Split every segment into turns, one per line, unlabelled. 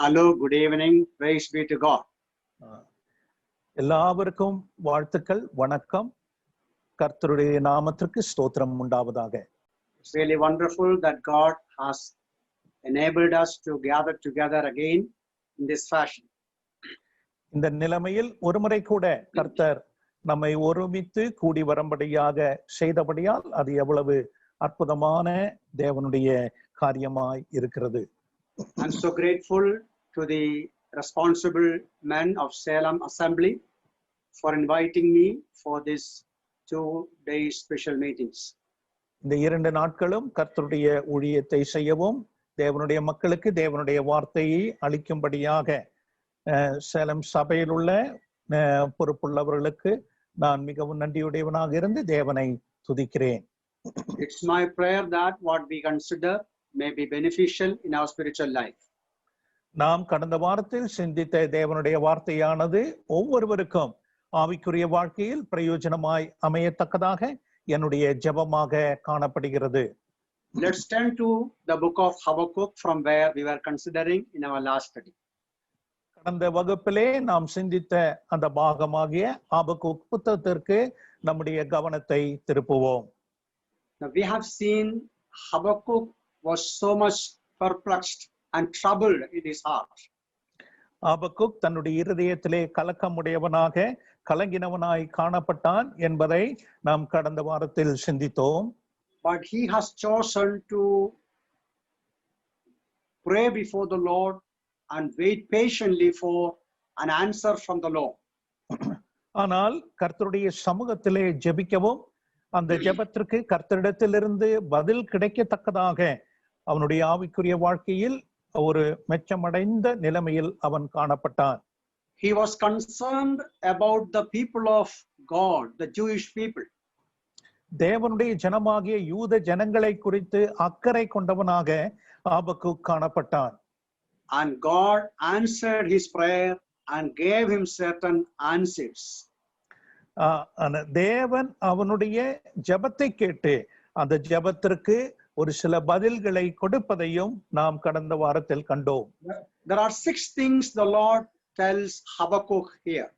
Hello, good evening. Praise be to God.
எல்லாவருக்கும் வாழ்த்துக்கள், வணக்கம். கர்த்தருடைய நாமத்திற்கு ஸ்தோத்திரம் உண்டாவதாக.
It's really wonderful that God has enabled us to gather together again in this fashion.
இந்த நிலைமையில் ஒருமுறை கூட கர்த்தர் நம்மை ஒருமித்து கூடி வரும்படியாக செய்தபடியால் அது எவ்வளவு அற்புதமான தேவனுடைய காரியமாய் இருக்கிறது.
I'm so grateful to the responsible men of Salem Assembly for inviting me for this 2-day special meetings.
இந்த 2 நாட்களும் கர்த்தருடைய ஊழியத்தை செய்யவும் தேவனுடைய மக்களுக்கு தேவனுடைய வார்த்தையை அளிக்கும்படியாக சேலம் சபையில் உள்ள பொறுப்புள்ளவர்களுக்கு நான் மிகவும் நன்றியுடையவனாக இருந்து தேவனை துதிக்கிறேன்.
It's my prayer that what we consider may be beneficial in our spiritual life.
நாம் கடந்த வாரத்தில் சிந்தித்த தேவனுடைய வார்த்தையானது ஒவ்வொருவருக்கும் ஆவிக்குரிய வாழ்க்கையில் பிரயோஜனமாய் அமையத்தக்கதாக என்னுடைய ஜெபமாக காணப்படுகிறது.
Let's turn to the book of Habakkuk from where we were considering in our last study.
கடந்த வகுப்பிலே நாம் சிந்தித்த அந்த பாகமாகிய ஆபக்குக் புத்தகத்திற்கு நம்முடைய கவனத்தை திருப்புவோம்.
Now we have seen Habakkuk was so much perplexed and troubled in his heart.
ஆபக்குக் தன்னுடைய இருதயத்திலே கலக்கமுடையவனாக கலங்கினவனாய் காணப்பட்டான் என்பதை நாம் கடந்த வாரத்தில் சிந்தித்தோம்.
But he has chosen to pray before the Lord and wait patiently for an answer from the Lord.
ஆனால் கர்த்தருடைய சமூகத்திலே ஜெபிக்கவும் அந்த ஜெபத்திற்கு கர்த்தரிடத்திலிருந்து பதில் கிடைக்கத்தக்கதாக அவனுடைய ஆவிக்குரிய வாழ்க்கையில் ஒரு மெச்சமடைந்த நிலைமையில் அவன் காணப்பட்டான்.
He was concerned about the people of God, the Jewish people.
தேவனுடைய ஜனமாகிய யூத ஜனங்களை குறித்து அக்கறை கொண்டவனாக ஆபக்குக் காணப்பட்டான்.
And God answered his prayer and gave him certain answers.
தேவன் அவனுடைய ஜெபத்தை கேட்டு அந்த ஜெபத்திற்கு ஒரு சில பதில்களை கொடுப்பதையும் நாம் கடந்த வாரத்தில் கண்டோம்.
There are 6 things the Lord tells Habakkuk here.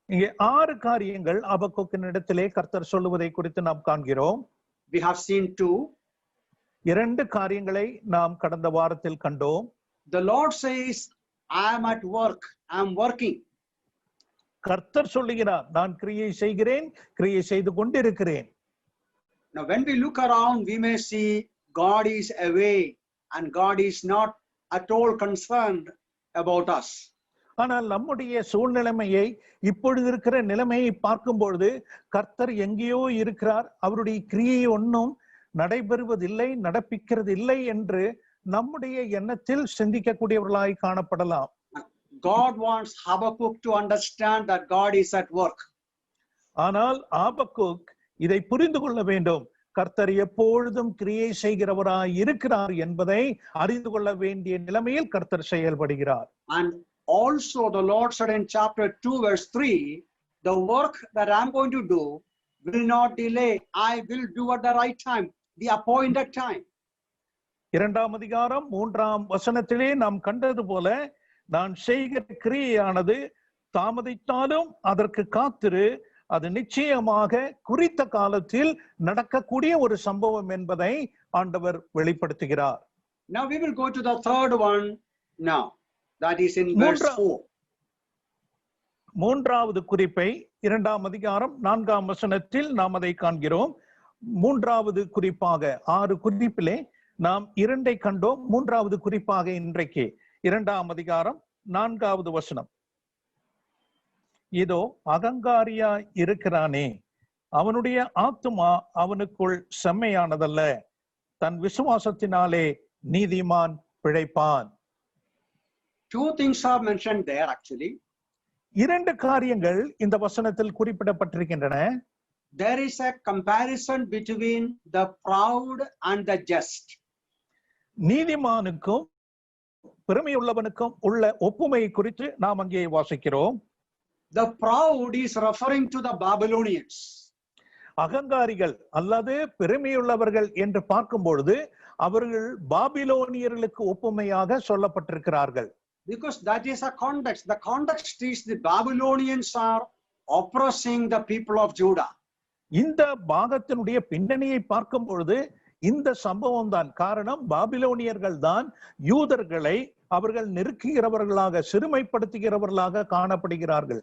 இங்கே 6 காரியங்கள் ஆபக்குக்கின் இடத்திலே கர்த்தர் சொல்லுவதை குறித்து நாம் காண்கிறோம்.
We have seen 2.
2 காரியங்களை நாம் கடந்த வாரத்தில் கண்டோம்.
The Lord says, I am at work, I am working.
கர்த்தர் சொல்லுகிறார், நான் கிரியை செய்கிறேன், கிரியை செய்து கொண்டிருக்கிறேன்.
Now when we look around, we may see God is away and God is not at all concerned about us.
ஆனால் நம்முடைய சூழ்நிலைமையை இப்பொழுது இருக்கிற நிலைமையை பார்க்கும்பொழுது கர்த்தர் எங்கேயோ இருக்கிறார், அவருடைய கிரியை ஒன்றும் நடைபெறுவதில்லை, நடப்பிக்கிறது இல்லை என்று நம்முடைய எண்ணத்தில் சிந்திக்கக்கூடியவர்களாய் காணப்படலாம்.
God wants Habakkuk to understand that God is at work.
ஆனால் ஆபக்குக் இதை புரிந்து கொள்ள வேண்டும், கர்த்தர் எப்பொழுதும் கிரியை செய்கிறவராய் இருக்கிறார் என்பதை அறிந்து கொள்ள வேண்டிய நிலைமையில் கர்த்தர் செயல்படுகிறார்.
And also the Lord said in chapter 2 verse 3, the work that I am going to do will not delay. I will do at the right time, the appointed time.
2ஆம் அதிகாரம் 3ஆம் வசனத்திலே நாம் கண்டது போல, நான் செய்கிற கிரியையானது தாமதித்தாலும் அதற்கு காத்திரு, அது நிச்சயமாக குறித்த காலத்தில் நடக்கக்கூடிய ஒரு சம்பவம் என்பதை ஆண்டவர் வெளிப்படுத்துகிறார்.
Now we will go to the third one now, that is in verse 4.
3வது குறிப்பை 2ஆம் அதிகாரம் 4ஆம் வசனத்தில் நாம் அதை காண்கிறோம். 3வது குறிப்பாக 6 குறிப்பிலே நாம் 2ஐ கண்டோம். 3வது குறிப்பாக இன்றைக்கு 2ஆம் அதிகாரம் 4வது வசனம். இதோ அகங்காரியா இருக்கிறானே, அவனுடைய ஆத்துமா அவனுக்குள் செம்மையானதல்ல, தன் விசுவாசத்தினாலே நீதிமான் பிழைப்பான்.
2 things are mentioned there actually.
2 காரியங்கள் இந்த வசனத்தில் குறிப்பிடப்பட்டிருக்கின்றன.
There is a comparison between the proud and the just.
நீதிமானுக்கும் பெருமையுள்ளவனுக்கும் உள்ள ஒப்புமை குறித்து நாம் அங்கே வாசிக்கிறோம்.
The proud is referring to the Babylonians.
அகங்காரிகள் அல்லது பெருமையுள்ளவர்கள் என்று பார்க்கும் பொழுது அவர்கள் பாபிலோனியர்களுக்கு ஒப்புமையாக சொல்லப்பட்டிருக்கிறார்கள்.
Because that is a context. The context is the Babylonians are oppressing the people of Judah.
இந்த பாகத்தினுடைய பின்னணியை பார்க்கும் பொழுது இந்த சம்பவம் தான் காரணம். பாபிலோனியர்கள் தான் யூதர்களை அவர்கள் நெருக்குகிறவர்களாக, சிறுமைப்படுத்துகிறவர்களாக காணப்படுகிறார்கள்.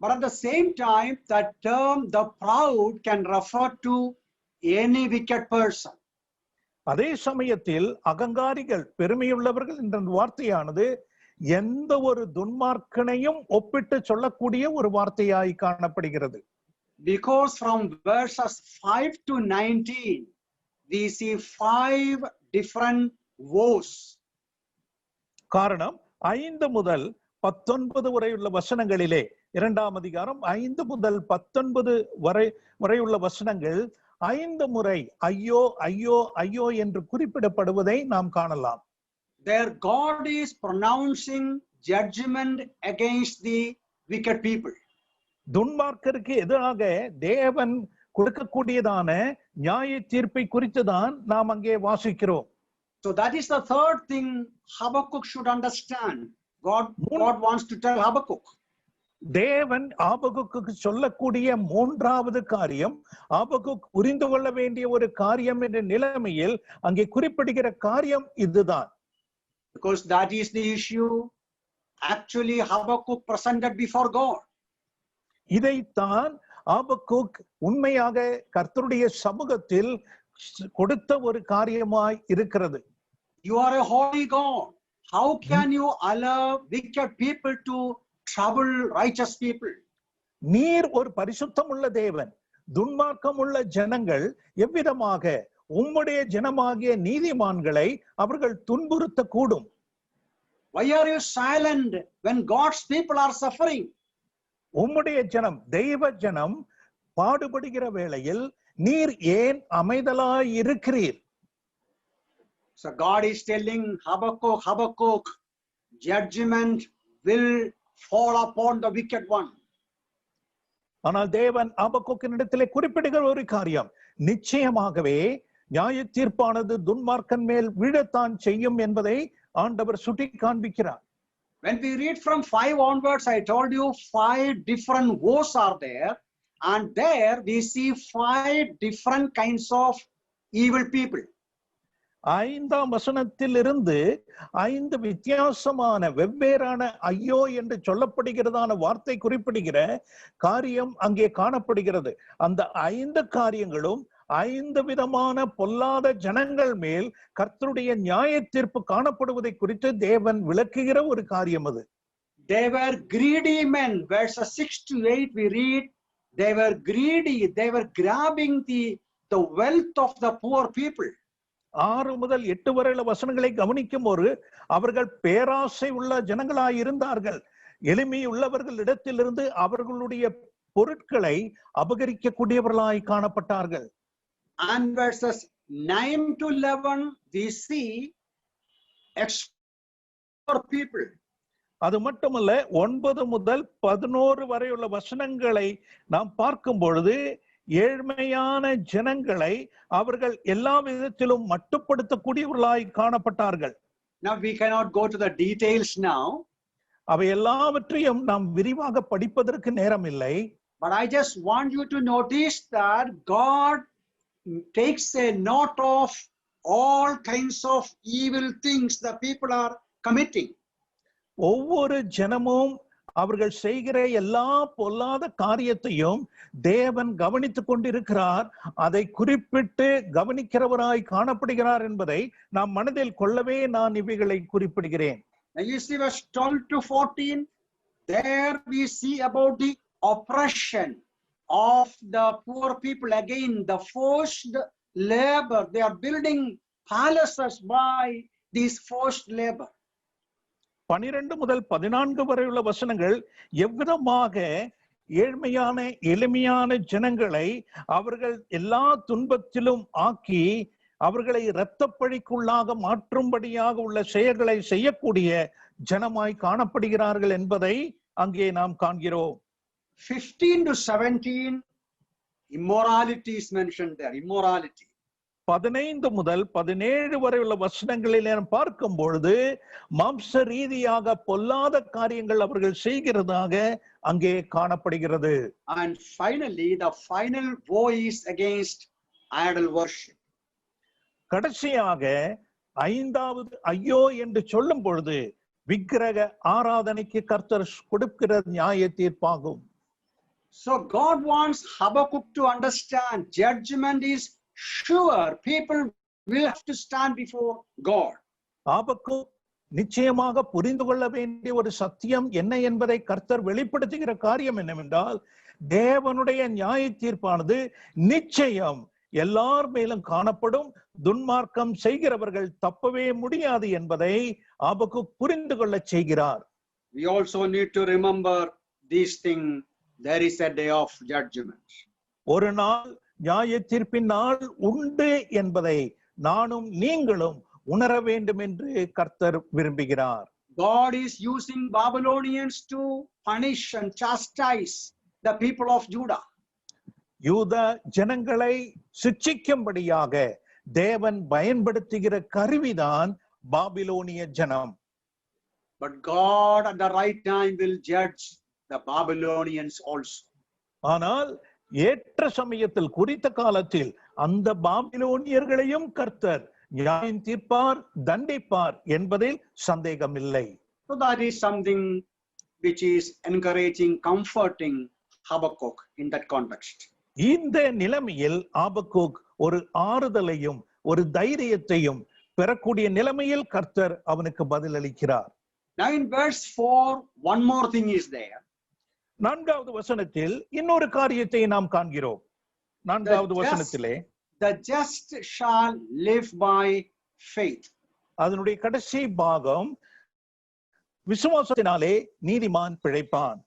But at the same time, that term, the proud, can refer to any wicked person.
அதே சமயத்தில் அகங்காரிகள், பெருமையுள்ளவர்கள் என்ற வார்த்தையானது எந்த ஒரு துன்மார்க்கனையும் ஒப்பிட்டு சொல்லக்கூடிய ஒரு வார்த்தையாய் காணப்படுகிறது.
Because from verses 5 to 19, we see 5 different woes.
காரணம் 5 முதல் 19 வரையுள்ள வசனங்களிலே, 2ஆம் அதிகாரம் 5 முதல் 19 வரையுள்ள வசனங்கள் 5 முறை ஐயோ ஐயோ ஐயோ என்று குறிப்பிடப்படுவதை நாம் காணலாம்.
There God is pronouncing judgment against the wicked people.
துன்மார்க்கருக்கு எதிராக தேவன் கொடுக்கக்கூடியதான நியாய தீர்ப்பை குறித்துதான் நாம் அங்கே வாசிக்கிறோம்.
So that is the third thing Habakkuk should understand. God wants to tell Habakkuk.
தேவன் ஆபகுக்கு சொல்லக்கூடிய 3வது காரியம், ஆபகுக் புரிந்து கொள்ள வேண்டிய ஒரு காரியம் என்ற நிலைமையில் அங்கே குறிப்பிடுகிற காரியம் இதுதான்.
Because that is the issue actually Habakkuk presented before God.
இதைத்தான் ஆபகுக் உண்மையாக கர்த்தருடைய சமூகத்தில் கொடுத்த ஒரு காரியமாய் இருக்கிறது.
You are a holy God. How can you allow wicked people to trouble righteous people?
நீர் ஒரு பரிசுத்தம் உள்ள தேவன், துன்மார்க்கம் உள்ள ஜனங்கள் எவ்விதமாக உம்முடைய ஜனமாகிய நீதிமான்களை அவர்கள் துன்புறுத்த கூடும்?
Why are you silent when God's people are suffering?
உம்முடைய ஜனம், தெய்வ ஜனம் பாடுபடுகிற வேளையில் நீர் ஏன் அமைதலாய் இருக்கிறீர்?
So God is telling Habakkuk, Habakkuk, judgment will fall upon the wicked one.
ஆனால் தேவன் ஆபகுக்கினிடத்திலே குறிப்பிடுகிற ஒரு காரியம், நிச்சயமாகவே நியாய தீர்ப்பானது துன்மார்க்கன் மேல் விழத்தான் செய்யும் என்பதை ஆண்டவர் சுட்டி காண்பிக்கிறார்.
When we read from 5 onwards, I told you 5 different woes are there, and there we see 5 different kinds of evil people.
5ஆம் வசனத்திலிருந்து 5 வித்தியாசமான வெவ்வேறான ஐயோ என்று சொல்லப்படுகிறதான வார்த்தை குறிப்பிடுகிற காரியம் அங்கே காணப்படுகிறது. அந்த 5 காரியங்களும் 5 விதமான பொல்லாத ஜனங்கள் மேல் கர்த்தருடைய நியாய தீர்ப்பு காணப்படுவதை குறித்து தேவன் விளக்குகிற ஒரு காரியம் அது.
They were greedy men. Verses 6 to 8 we read, they were greedy. They were grabbing the wealth of the poor people.
6 முதல் 8 வரையுள்ள வசனங்களை கவனிக்கும் போது அவர்கள் பேராசை உள்ள ஜனங்களாய் இருந்தார்கள். எளிமை உள்ளவர்களிடத்திலிருந்து அவர்களுடைய பொருட்களை அபகரிக்கக்கூடியவர்களாய் காணப்பட்டார்கள்.
And verses 9 to 11 we see poor people.
அது மட்டுமல்ல, 9 முதல் 11 வரையுள்ள வசனங்களை நாம் பார்க்கும் பொழுது ஏழ்மையான ஜனங்களை அவர்கள் எல்லா விதத்திலும் மட்டுப்படுத்தக்கூடியவர்களாய் காணப்பட்டார்கள்.
Now we cannot go to the details now.
அவை எல்லாவற்றையும் நாம் விரிவாக படிப்பதற்கு நேரம் இல்லை.
But I just want you to notice that God takes a note of all kinds of evil things the people are committing.
ஒவ்வொரு ஜனமும் அவர்கள் செய்கிற எல்லா பொல்லாத காரியத்தையும் தேவன் கவனித்துக் கொண்டிருக்கிறார். அதை குறிப்பிட்டு கவனிக்கிறவராய் காணப்படுகிறார் என்பதை நாம் மனதில் கொள்ளவே நான் இவைகளை குறிப்பிடுகிறேன்.
Now you see verse 12 to 14. There we see about the oppression of the poor people. Again, the forced labor. They are building palaces by this forced labor.
12 முதல் 14 வரையுள்ள வசனங்கள் எவ்விதமாக ஏழ்மையான எளிமையான ஜனங்களை அவர்கள் எல்லா துன்பத்திலும் ஆக்கி அவர்களை இரத்தப்பழிக்குள்ளாக மாற்றும்படியாக உள்ள செயல்களை செய்யக்கூடிய ஜனமாய் காணப்படுகிறார்கள் என்பதை அங்கே நாம் காண்கிறோம்.
15 to 17, immorality is mentioned there. Immorality.
15 முதல் 17 வரை உள்ள வசனங்களில் நாம் பார்க்கும் பொழுது மாம்ச ரீதியாக பொல்லாத காரியங்கள் அவர்கள் செய்கிறதாக அங்கே காணப்படுகிறது.
And finally, the final woe is against idol worship.
கடைசியாக 5வது ஐயோ என்று சொல்லும் பொழுது விக்கிரக ஆராதனைக்கு கர்த்தர் கொடுக்கிற நியாய தீர்ப்பாகும்.
So God wants Habakkuk to understand judgment is sure. People will have to stand before God.
ஆபக்குக் நிச்சயமாக புரிந்து கொள்ள வேண்டிய ஒரு சத்தியம் என்ன என்பதை கர்த்தர் வெளிப்படுத்துகிற காரியம் என்னவென்றால், தேவனுடைய நியாய தீர்ப்பானது நிச்சயம் எல்லார் மேலும் காணப்படும். துன்மார்க்கம் செய்கிறவர்கள் தப்பவே முடியாது என்பதை ஆபக்குக் புரிந்து கொள்ள செய்கிறார்.
We also need to remember these things. There is a day of judgment.
ஒரு நாள் நியாய தீர்ப்பின் நாள் உண்டு என்பதை நானும் நீங்களும் உணர வேண்டும் என்று கர்த்தர் விரும்புகிறார்.
God is using Babylonians to punish and chastise the people of Judah.
யூத ஜனங்களை சிட்சிக்கும்படியாக தேவன் பயன்படுத்துகிற கருவிதான் பாபிலோனிய ஜனம்.
But God at the right time will judge the Babylonians also.
ஆனால் ஏற்ற சமயத்தில் குறித்த காலத்தில் அந்த பாபிலோனியர்களையும் கர்த்தர் நியாயம் தீர்ப்பார், தண்டிப்பார் என்பதில் சந்தேகமில்லை.
So that is something which is encouraging, comforting Habakkuk in that context.
இந்த நிலைமையில் ஆபக்குக் ஒரு ஆறுதலையும் ஒரு தைரியத்தையும் பெறக்கூடிய நிலைமையில் கர்த்தர் அவனுக்கு பதிலளிக்கிறார்.
Now in verse 4, one more thing is there.
4வது வசனத்தில் இன்னொரு காரியத்தை நாம் காண்கிறோம். 4வது வசனத்திலே
the just shall live by faith.
அதனுடைய கடைசி பாகம், விசுவாசத்தினாலே நீதிமான் பிழைப்பான்.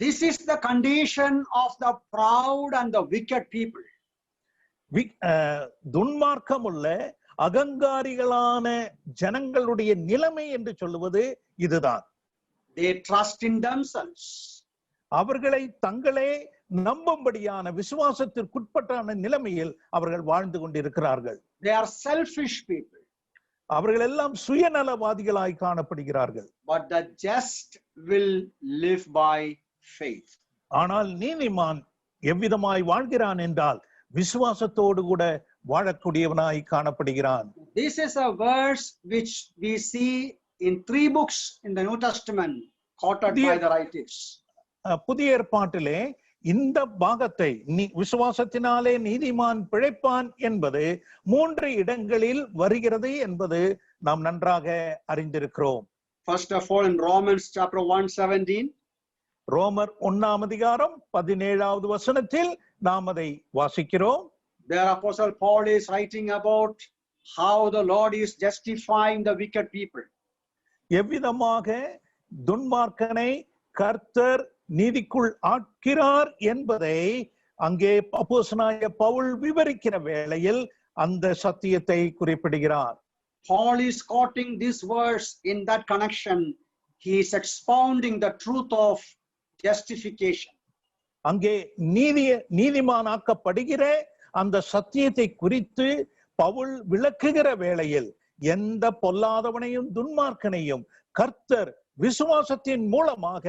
This is the condition of the proud and the wicked people.
துன்மார்க்கமுள்ள அகங்காரிகளான ஜனங்களுடைய நிலைமை என்று சொல்லுவது இதுதான்.
They trust in themselves.
அவர்களை தங்களே நம்பும்படியான விசுவாசத்திற்குட்பட்டான நிலைமையில் அவர்கள் வாழ்ந்து கொண்டிருக்கிறார்கள்.
They are selfish people.
அவர்கள் எல்லாம் சுயநலவாதிகளாய் காணப்படுகிறார்கள்.
But the just will live by faith.
ஆனால் நீதிமான் எவ்விதமாய் வாழ்கிறான் என்றால் விசுவாசத்தோடு கூட வாழக்கூடியவனாய் காணப்படுகிறான்.
This is a verse which we see in 3 books in the New Testament quoted by the writers.
புதிய ஏற்பாட்டிலே இந்த பாகத்தை விசுவாசத்தினாலே நீதிமான் பிழைப்பான் என்பது 3 இடங்களில் வருகிறது என்பது நாம் நன்றாக அறிந்திருக்கிறோம்.
First of all, in Romans chapter 1:17.
ரோமர் 1ஆம் அதிகாரம் 17வது வசனத்தில் நாம் அதை வாசிக்கிறோம்.
There Apostle Paul is writing about how the Lord is justifying the wicked people.
எவ்விதமாக துன்மார்க்கனை கர்த்தர் நீதிக்குள் ஆட்கிறார் என்பதை அங்கே அப்போஸ்தலனாகிய பவுல் விவரிக்கிற வேளையில் அந்த சத்தியத்தை குறிப்பிடுகிறார்.
Paul is quoting this verse in that connection. He is expounding the truth of justification.
அங்கே நீதிமானாக்கப்படுகிற அந்த சத்தியத்தை குறித்து பவுல் விளக்குகிற வேளையில் எந்த பொல்லாதவனையும் துன்மார்க்கனையும் கர்த்தர் விசுவாசத்தின் மூலமாக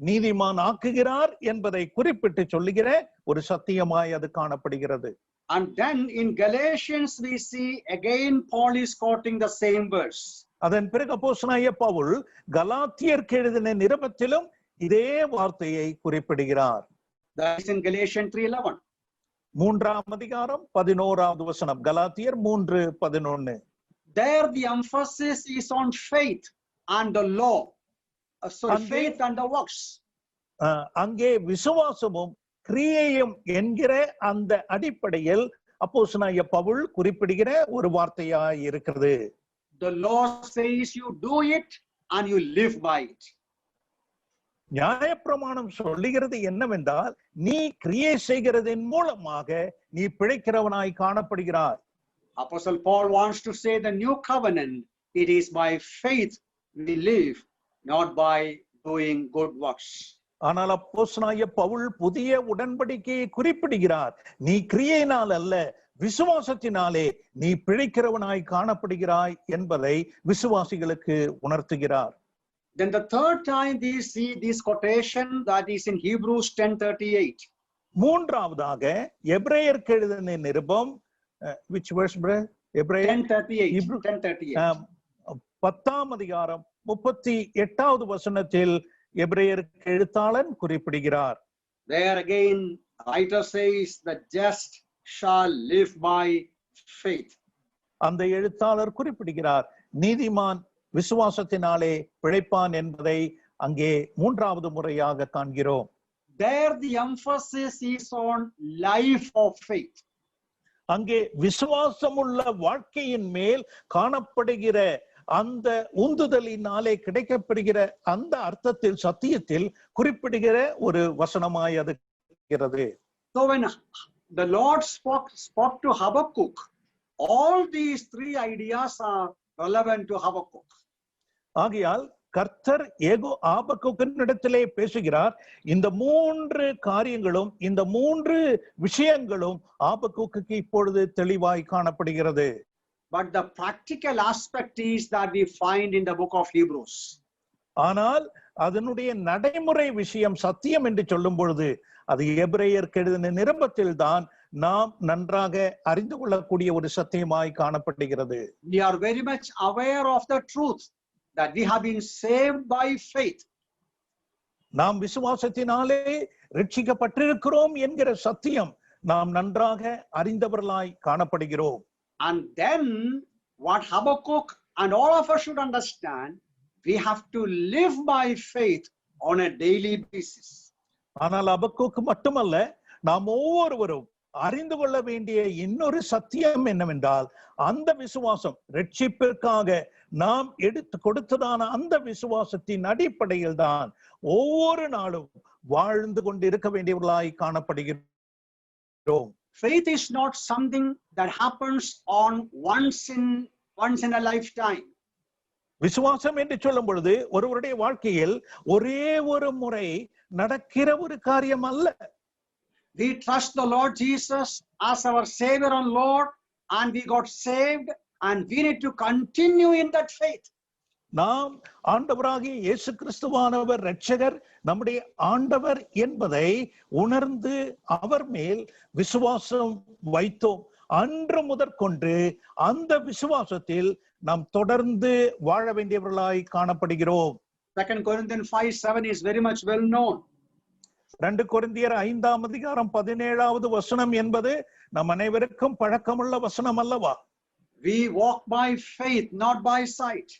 நீதிமான் ஆக்குகிறார் என்பதை குறிப்பிட்டு சொல்லுகிற ஒரு சத்தியமாய் அது காணப்படுகிறது.
And then in Galatians we see again Paul is quoting the same verse.
அதன் பிறகு அப்போஸ்தலனாகிய பவுல் கலாத்தியருக்கு எழுதின நிருபத்திலும் இதே வார்த்தையை குறிப்பிடுகிறார்.
That is in Galatians 3:11.
3ஆம் அதிகாரம் 11வது வசனம், கலாத்தியர் 3:11.
There the emphasis is on faith and the law. Faith and the works.
அங்கே விசுவாசமும் கிரியையும் என்கிற அந்த அடிப்படையில் அப்போஸ்தலனாகிய பவுல் குறிப்பிடுகிற ஒரு வார்த்தையாய் இருக்கிறது.
The law says you do it and you live by it.
நியாயப்பிரமாணம் சொல்லுகிறது என்னவென்றால் நீ கிரியை செய்கிறதன் மூலமாக நீ பிழைக்கிறவனாய் காணப்படுகிறாய்.
Apostle Paul wants to say the new covenant, it is by faith we live, not by doing good works.
ஆனால் அப்போஸ்தலனாகிய பவுல் புதிய உடன்படிக்கையை குறிப்பிடுகிறார். நீ கிரியையினால் அல்ல, விசுவாசத்தினாலே நீ பிழைக்கிறவனாய் காணப்படுகிறாய் என்பதை விசுவாசிகளுக்கு உணர்த்துகிறார்.
Then the third time we see this quotation that is in Hebrews 10:38.
மூன்றாவதாக எபிரேயருக்கு எழுதின நிருபம் which verse brother? எபிரேயர்
10:38.
10ஆம் அதிகாரம் 38வது வசனத்தில் எபிரேயருக்கு எழுத்தாளன் குறிப்பிடுகிறார்.
There again writer says the just shall live by faith.
அந்த எழுத்தாளர் குறிப்பிடுகிறார், நீதிமான் விசுவாசத்தினாலே பிழைப்பான் என்பதை அங்கே மூன்றாவது முறையாக காண்கிறோம்.
There the emphasis is on life of faith.
அங்கே விசுவாசமுள்ள வாழ்க்கையின் மேல் காணப்படுகிற அந்த உந்துதலினாலே கிடைக்கப்படுகிற அந்த அர்த்தத்தில் சத்தியத்தில் குறிப்பிடுகிற ஒரு வசனமாய் அது இருக்கிறது.
So when the Lord spoke to Habakkuk, all these three ideas are relevant to Habakkuk.
ஆகையால் கர்த்தர் ஆபக்குக்கினிடத்திலே பேசுகிறார். இந்த மூன்று காரியங்களும், இந்த மூன்று விஷயங்களும் ஆபக்குக்கு இப்பொழுது தெளிவாய் காணப்படுகிறது.
But the practical aspect is that we find in the book of Hebrews.
ஆனால் அதனுடைய நடைமுறை விஷயம் சத்தியம் என்று சொல்லும் பொழுது அது எபிரேயருக்கு எழுதின நிருபத்தில் தான் நாம் நன்றாக அறிந்து கொள்ளக்கூடிய ஒரு சத்தியமாய் காணப்படுகிறது.
We are very much aware of the truth that we have been saved by faith.
நாம் விசுவாசத்தினாலே ரட்சிக்கப்பட்டிருக்கிறோம் என்கிற சத்தியம் நாம் நன்றாக அறிந்தவர்களாய் காணப்படுகிறோம்.
And then what Habakkuk and all of us should understand, we have to live by faith on a daily basis.
ஆனால் அபக்குக்கு மட்டுமல்ல, நாம் ஒவ்வொருவரும் அறிந்து கொள்ள வேண்டிய இன்னொரு சத்தியம் என்னவென்றால், அந்த விசுவாசம் ரட்சிப்பிற்காக நாம் எடுத்து கொடுத்ததான அந்த விசுவாசத்தின் அடிப்படையில் தான் ஒவ்வொரு நாளும் வாழ்ந்து கொண்டு இருக்க வேண்டியவர்களாய் காணப்படுகிறோம்.
Faith is not something that happens on once in a lifetime.
விசுவாசம் என்று சொல்லும் பொழுது ஒருவருடைய வாழ்க்கையில் ஒரே ஒரு முறை நடக்கிற ஒரு காரியம் அல்ல.
We trust the Lord Jesus as our Savior and Lord, and we got saved, and we need to continue in that faith.
நாம் ஆண்டவராகிய இயேசு கிறிஸ்துவானவர் இரட்சகர், நம்முடைய ஆண்டவர் என்பதை உணர்ந்து அவர் மேல் விசுவாசம் வைத்தோம். அன்று முதற்கொண்டு அந்த விசுவாசத்தில் நாம் தொடர்ந்து வாழ வேண்டியவர்களாய் காணப்படுகிறோம்.
2 Corinthians 5:7 is very much well known.
2 கொரிந்தியர் 5ஆம் அதிகாரம் 17வது வசனம் என்பது நம் அனைவருக்கும் பழக்கமுள்ள வசனம் அல்லவா?
We walk by faith, not by sight.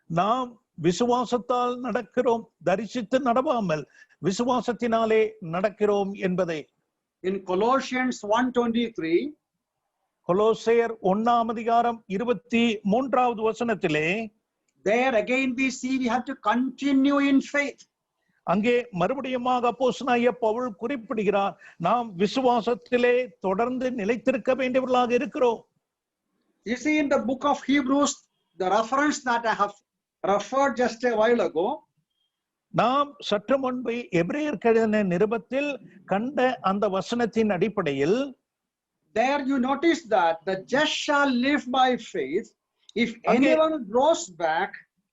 நாம் விசுவாசத்தால் நடக்கிறோம், தரிசித்து நடவாமல் விசுவாசத்தினாலே நடக்கிறோம் என்பதை.
In Colossians 1:23,
கொலோசையர் 1ஆம் அதிகாரம் 23வது வசனத்திலே,
there again we see we have to continue in faith.
அங்கே மறுபடியுமாக அப்போஸ்தலனாகிய பவுல் குறிப்பிடுகிறார், நாம் விசுவாசத்திலே தொடர்ந்து நிலைத்திருக்க வேண்டியவர்களாக இருக்கிறோம்.
You see in the book of Hebrews, the reference that I have referred just a while ago,
நாம் சற்று முன்பு எபிரேயருக்கு எழுதின நிருபத்தில் கண்ட அந்த வசனத்தின் அடிப்படையில்,
there you notice that the just shall live by faith. If anyone draws back,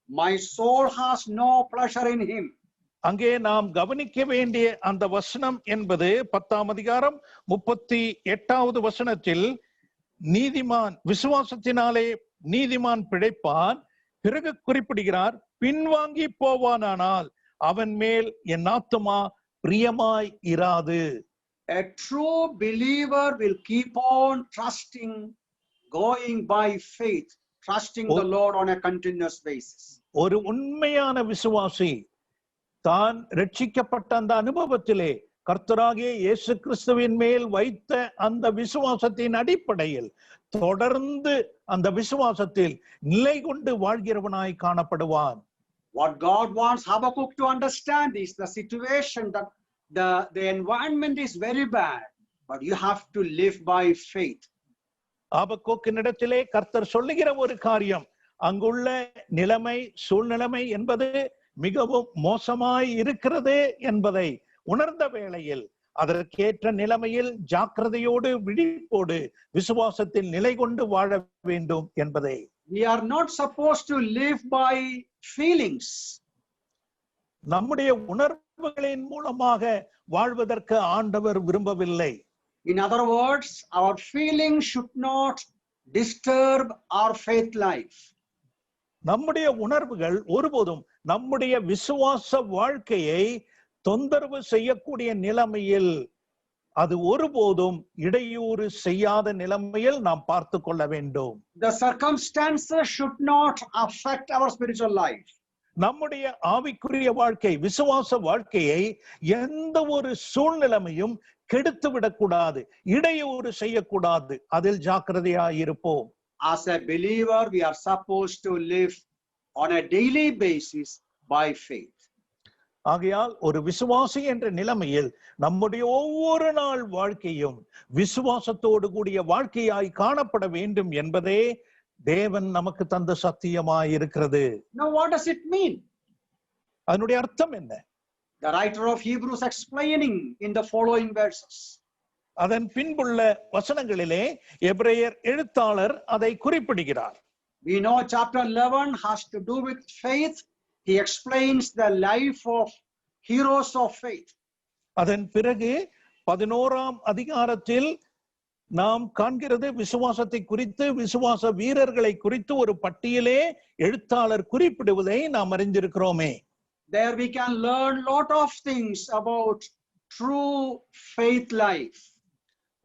my soul has no pleasure in him.
அங்கே நாம் கவனிக்க வேண்டிய அந்த வசனம் என்பது 10ஆம் அதிகாரம் 38வது வசனத்தில், நீதிமான் விசுவாசத்தினாலே நீதிமான் பிழைப்பான். பிறகு குறிப்பிடுகிறார், பின்வாங்கி போவானானால் அவன் மேல் என் ஆத்துமா பிரியமாய் இராது.
A true believer will keep on trusting, going by faith, trusting the Lord on a continuous basis.
ஒரு உண்மையான விசுவாசி தான் ரட்சிக்கப்பட்ட அந்த அனுபவத்திலே கர்த்தராகிய இயேசு கிறிஸ்துவின் மேல் வைத்த அந்த விசுவாசத்தின் அடிப்படையில் தொடர்ந்து அந்த விசுவாசத்தில் நிலை கொண்டு வாழ்கிறவனாய் காணப்படுவான்.
What God wants Habakkuk to understand is the situation that the environment is very bad, but you have to live by faith.
ஆபக்குக்கினிடத்திலே கர்த்தர் சொல்லுகிற ஒரு காரியம், அங்குள்ள நிலைமை சூழ்நிலைமை என்பது மிகவும் மோசமாய் இருக்கிறது என்பதை உணர்ந்த வேளையில் அதற்கேற்ற நிலைமையில் ஜாக்கிரதையோடு விழிப்போடு விசுவாசத்தில் நிலை கொண்டு வாழ வேண்டும் என்பதை.
We are not supposed to live by feelings.
நம்முடைய உணர்வுகளின் மூலமாக வாழ்வதற்கு ஆண்டவர் விரும்பவில்லை.
In other words, our feelings should not disturb our faith life.
நம்முடைய உணர்வுகள் ஒருபோதும் நம்முடைய விசுவாச வாழ்க்கையை தொந்தரவு செய்யக்கூடிய நிலைமையில், அது ஒருபோதும் இடையூறு செய்யாத நிலைமையில் நாம் பார்த்து கொள்ள வேண்டும்.
The circumstances should not affect our spiritual life.
நம்முடைய ஆவிக்குரிய வாழ்க்கை, விசுவாச வாழ்க்கையை எந்த ஒரு சூழ்நிலைமையும் கெடுத்து விடக்கூடாது, இடையூறு செய்யக்கூடாது. அதில் ஜாக்கிரதையாய் இருப்போம்.
As a believer, we are supposed to live on a daily basis by faith.
ஆகையால் ஒரு விசுவாசி என்ற நிலைமையில் நம்முடைய ஒவ்வொரு நாள் வாழ்க்கையும் விசுவாசத்தோடு கூடிய வாழ்க்கையாய் காணப்பட வேண்டும் என்பதே தேவன் நமக்கு தந்த சத்தியமாய் இருக்கிறது.
Now what does it mean?
அதனுடைய அர்த்தம் என்ன?
The writer of Hebrews explaining in the following verses.
அதன் பின்புள்ள வசனங்களிலே எபிரேயர் எழுத்தாளர் அதை குறிப்பிடுகிறார்.
We know chapter 11 has to do with faith. He explains the life of heroes of faith.
அதன் பிறகு 11ஆம் அதிகாரத்தில் நாம் காண்கிறது விசுவாசத்தை குறித்து, விசுவாச வீரர்களை குறித்து ஒரு பட்டியலே எழுத்தாளர் குறிப்பிடுவதை நாம் அறிந்திருக்கிறோமே.
There we can learn lot of things about true faith life.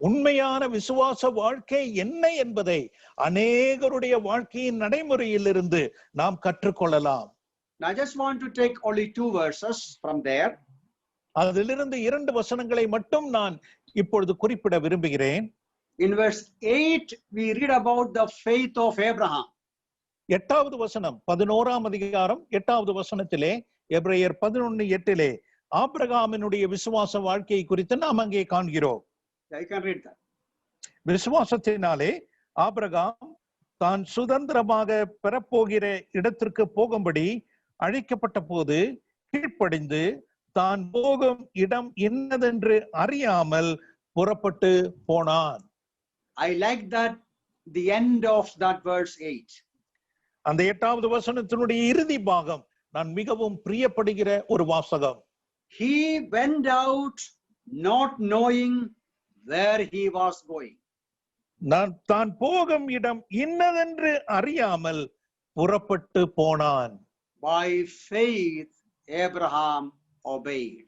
உண்மையான விசுவாச வாழ்க்கை என்ன என்பதை அநேகருடைய வாழ்க்கையின் நடைமுறையிலிருந்து நாம் கற்றுக்கொள்ளலாம்.
I just want to take only 2 verses from there.
அதிலிருந்து 2 வசனங்களை மட்டும் நான் இப்பொழுது குறிப்பிட விரும்புகிறேன்.
In verse 8 we read about the faith of Abraham.
8வது வசனம், 11ஆம் அதிகாரம் 8வது வசனத்திலே, எபிரேயர் 11:8 ஆபிரகாமினுடைய விசுவாச வாழ்க்கையை குறித்து நாம் அங்கே காண்கிறோம்.
I can read that.
விசுவாசத்தினாலே ஆபிரகாம் தான் சுதந்திரமாக பெறப்போகிற இடத்திற்கு போகும்படி அழைக்கப்பட்ட போது கீழ்ப்படிந்து தான் போகும் இடம் என்னதென்று அறியாமல் புறப்பட்டு போனான்.
I like that the end of that verse 8.
அந்த 8வது வசனத்தினுடைய இறுதி பாகம் நான் மிகவும் பிரியப்படுகிற ஒரு வாசகம்.
He went out not knowing where he was going.
தான் போகும் இடம் இன்னதென்று அறியாமல் புறப்பட்டு போனான்.
By faith Abraham obeyed.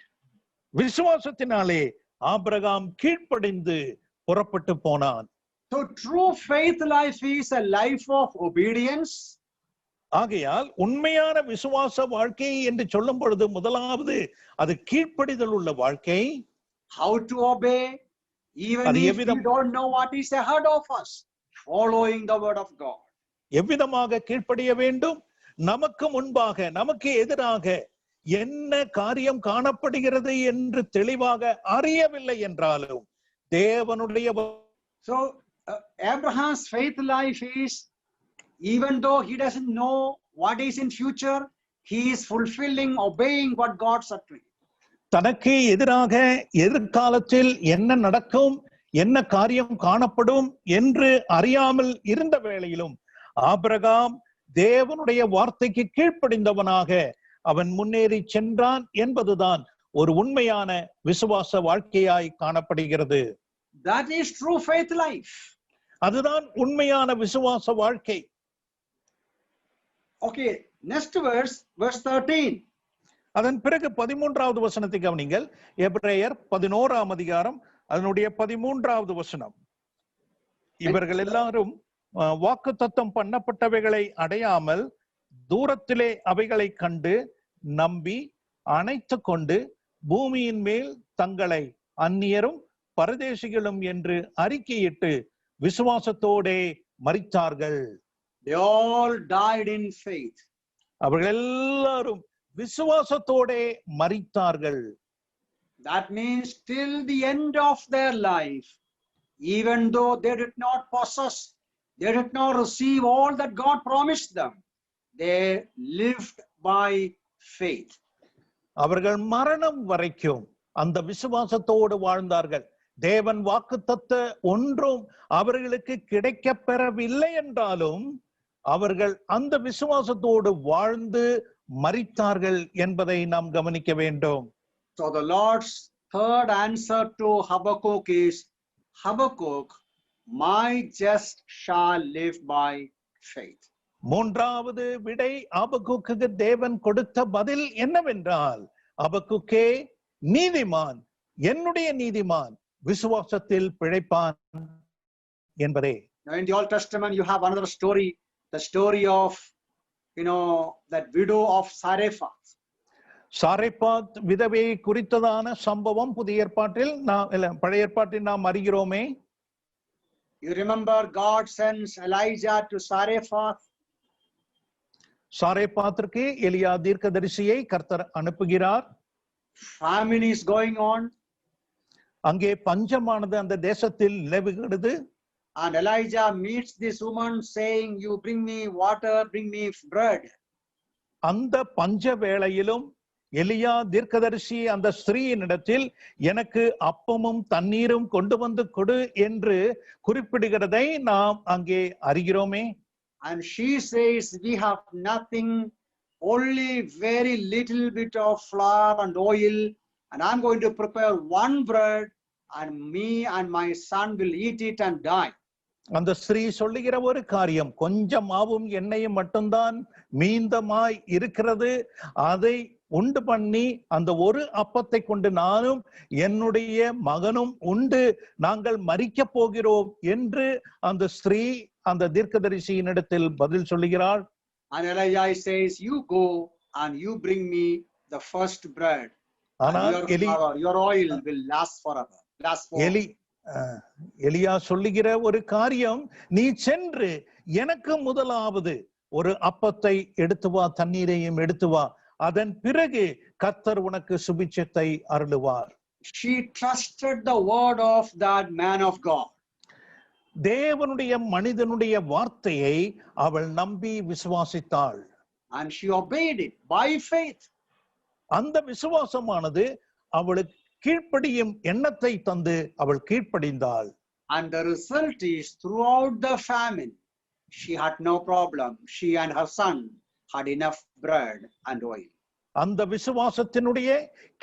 விசுவாசத்தினாலே ஆபிரகாம் கீழ்ப்படிந்து புறப்பட்டு போனான்.
So true faith life is a life of obedience.
ஆகையால் உண்மையான விசுவாச வாழ்க்கை என்று சொல்லும் பொழுது முதலாவது அது கீழ்ப்படிதல் உள்ள வாழ்க்கை.
How to obey? Even if we don't know what is ahead of us, following the word of God.
எவ்விதமாக கீழ்ப்படிய வேண்டும்? நமக்கு முன்பாக, நமக்கு எதிராக என்ன காரியம் காணப்படுகிறது என்று தெளிவாக அறியவில்லை என்றாலும் தேவனுடைய.
So Abraham's faith life is, even though he doesn't know what is in future, he is fulfilling, obeying what God said to him.
தனக்கு எதிராக எதிர்காலத்தில் என்ன நடக்கும், என்ன காரியம் காணப்படும் என்று அறியாமல் இருந்த வேளையிலும் ஆபிரகாம் தேவனுடைய வார்த்தைக்கு கீழ்ப்படிந்தவனாக அவன் முன்னேறி சென்றான் என்பதுதான் ஒரு உண்மையான விசுவாச வாழ்க்கையாய் காணப்படுகிறது.
That is true faith life.
அதுதான் உண்மையான விசுவாச வாழ்க்கை.
Okay, next verse, verse 13.
அதன் பிறகு 13வது வசனத்தை கவனிங்கள். எபிரேயர் 11ஆம் அதிகாரம் அதனுடைய 13வது வசனம். இவர்கள் எல்லாரும் வாக்குத்தத்தம் பண்ணப்பட்டவைகளை அடையாமல் தூரத்திலே அவைகளை கண்டு நம்பி அணைத்து கொண்டு பூமியின் மேல் தங்களை அந்நியரும் பரதேசிகளும் என்று அறிக்கையிட்டு விசுவாசத்தோடே மரித்தார்கள்.
They all died in faith.
அவர்கள் எல்லாரும் விசுவாசத்தோடே மரித்தார்கள்.
That means till the end of their life, even though they did not possess, they did not receive all that God promised them, they lived by faith.
அவர்கள் மரணம் வரைக்கும் அந்த விசுவாசத்தோடு வாழ்ந்தார்கள். தேவன் வாக்குத்தத்த ஒன்றும் அவர்களுக்கு கிடைக்கப் பெறவில்லை என்றாலும் அவர்கள் அந்த விசுவாசத்தோடு வாழ்ந்து மரித்தார்கள் என்பதை நாம் கவனிக்க வேண்டும்.
So the Lord's third answer to Habakkuk is, Habakkuk, my just shall live by faith.
மூன்றாவது விடை ஆபக்கூக்குக்கு தேவன் கொடுத்த பதில் என்னவென்றால், ஆபக்கூக்கே, நீதிமான், என்னுடைய நீதிமான் விசுவாசத்தில் பிழைப்பான் என்பதே.
Now in the Old Testament you have another story, the story of that widow of Zarephath.
சாரெப்பாத் விதவையை குறித்ததான சம்பவம் புதிய ஏற்பாட்டில் பழைய ஏற்பாட்டில் நாம் அறிகிறோமே.
You remember God sends Elijah to Zarephath.
சாரெப்பாத்திற்கு எலியா தீர்க்கதரிசியை கர்த்தர் அனுப்புகிறார்.
Famine is going on.
அங்கே பஞ்சமானது அந்த தேசத்தில் நிலவுகிறது.
And Elijah meets this woman saying, you bring me water, bring me bread.
அந்த பஞ்ச வேளையிலும் எலியா தீர்க்கதரிசி அந்த ஸ்திரீயினிடத்தில் எனக்கு அப்பமும் தண்ணீரும் கொண்டு வந்து கொடு என்று குறிப்பிடுகிறதை நாம் அங்கே அறிகிறோமே.
And she says, we have nothing, only very little bit of flour and oil, and I'm going to prepare one bread, and me and my son will eat it and die.
அந்த ஸ்திரீ சொல்லுகிற ஒரு காரியம், கொஞ்சம் மாவும் எண்ணெயும் மட்டும்தான் மீந்தமாய் இருக்கிறது, அதை உண்டு பண்ணி அந்த ஒரு அப்பத்தை கொண்டு நானும் என்னுடைய மகனும் உண்டு நாங்கள் மரிக்க போகிறோம் என்று அந்த ஸ்திரீ அந்த தீர்க்கதரிசியினிடத்தில் பதில் சொல்லுகிறாள்.
And Elijah says, you go and you bring me the first bread, and your oil will last forever.
எலியா சொல்லுகிற ஒரு காரியம், நீ சென்று எனக்கு முதலாவது ஒரு அப்பத்தை எடுத்து வா, தண்ணீரையும் எடுத்து வா, அதன் பிறகு கர்த்தர் உனக்கு சுபிட்சத்தை அருளுவார்.
She trusted the word of that man of God.
தேவனுடைய மனிதனுடைய வார்த்தையை அவள் நம்பி விசுவாசித்தாள்.
And she obeyed it by faith.
அந்த விசுவாசமானது அவளுக்கு கீழ்ப்படியும் எண்ணத்தை தந்து அவள் கீழ்ப்படிந்தாள்.
And the result is, throughout the famine, she had no problem. She and her son had enough bread and oil.
அந்த விசுவாசத்தினுடைய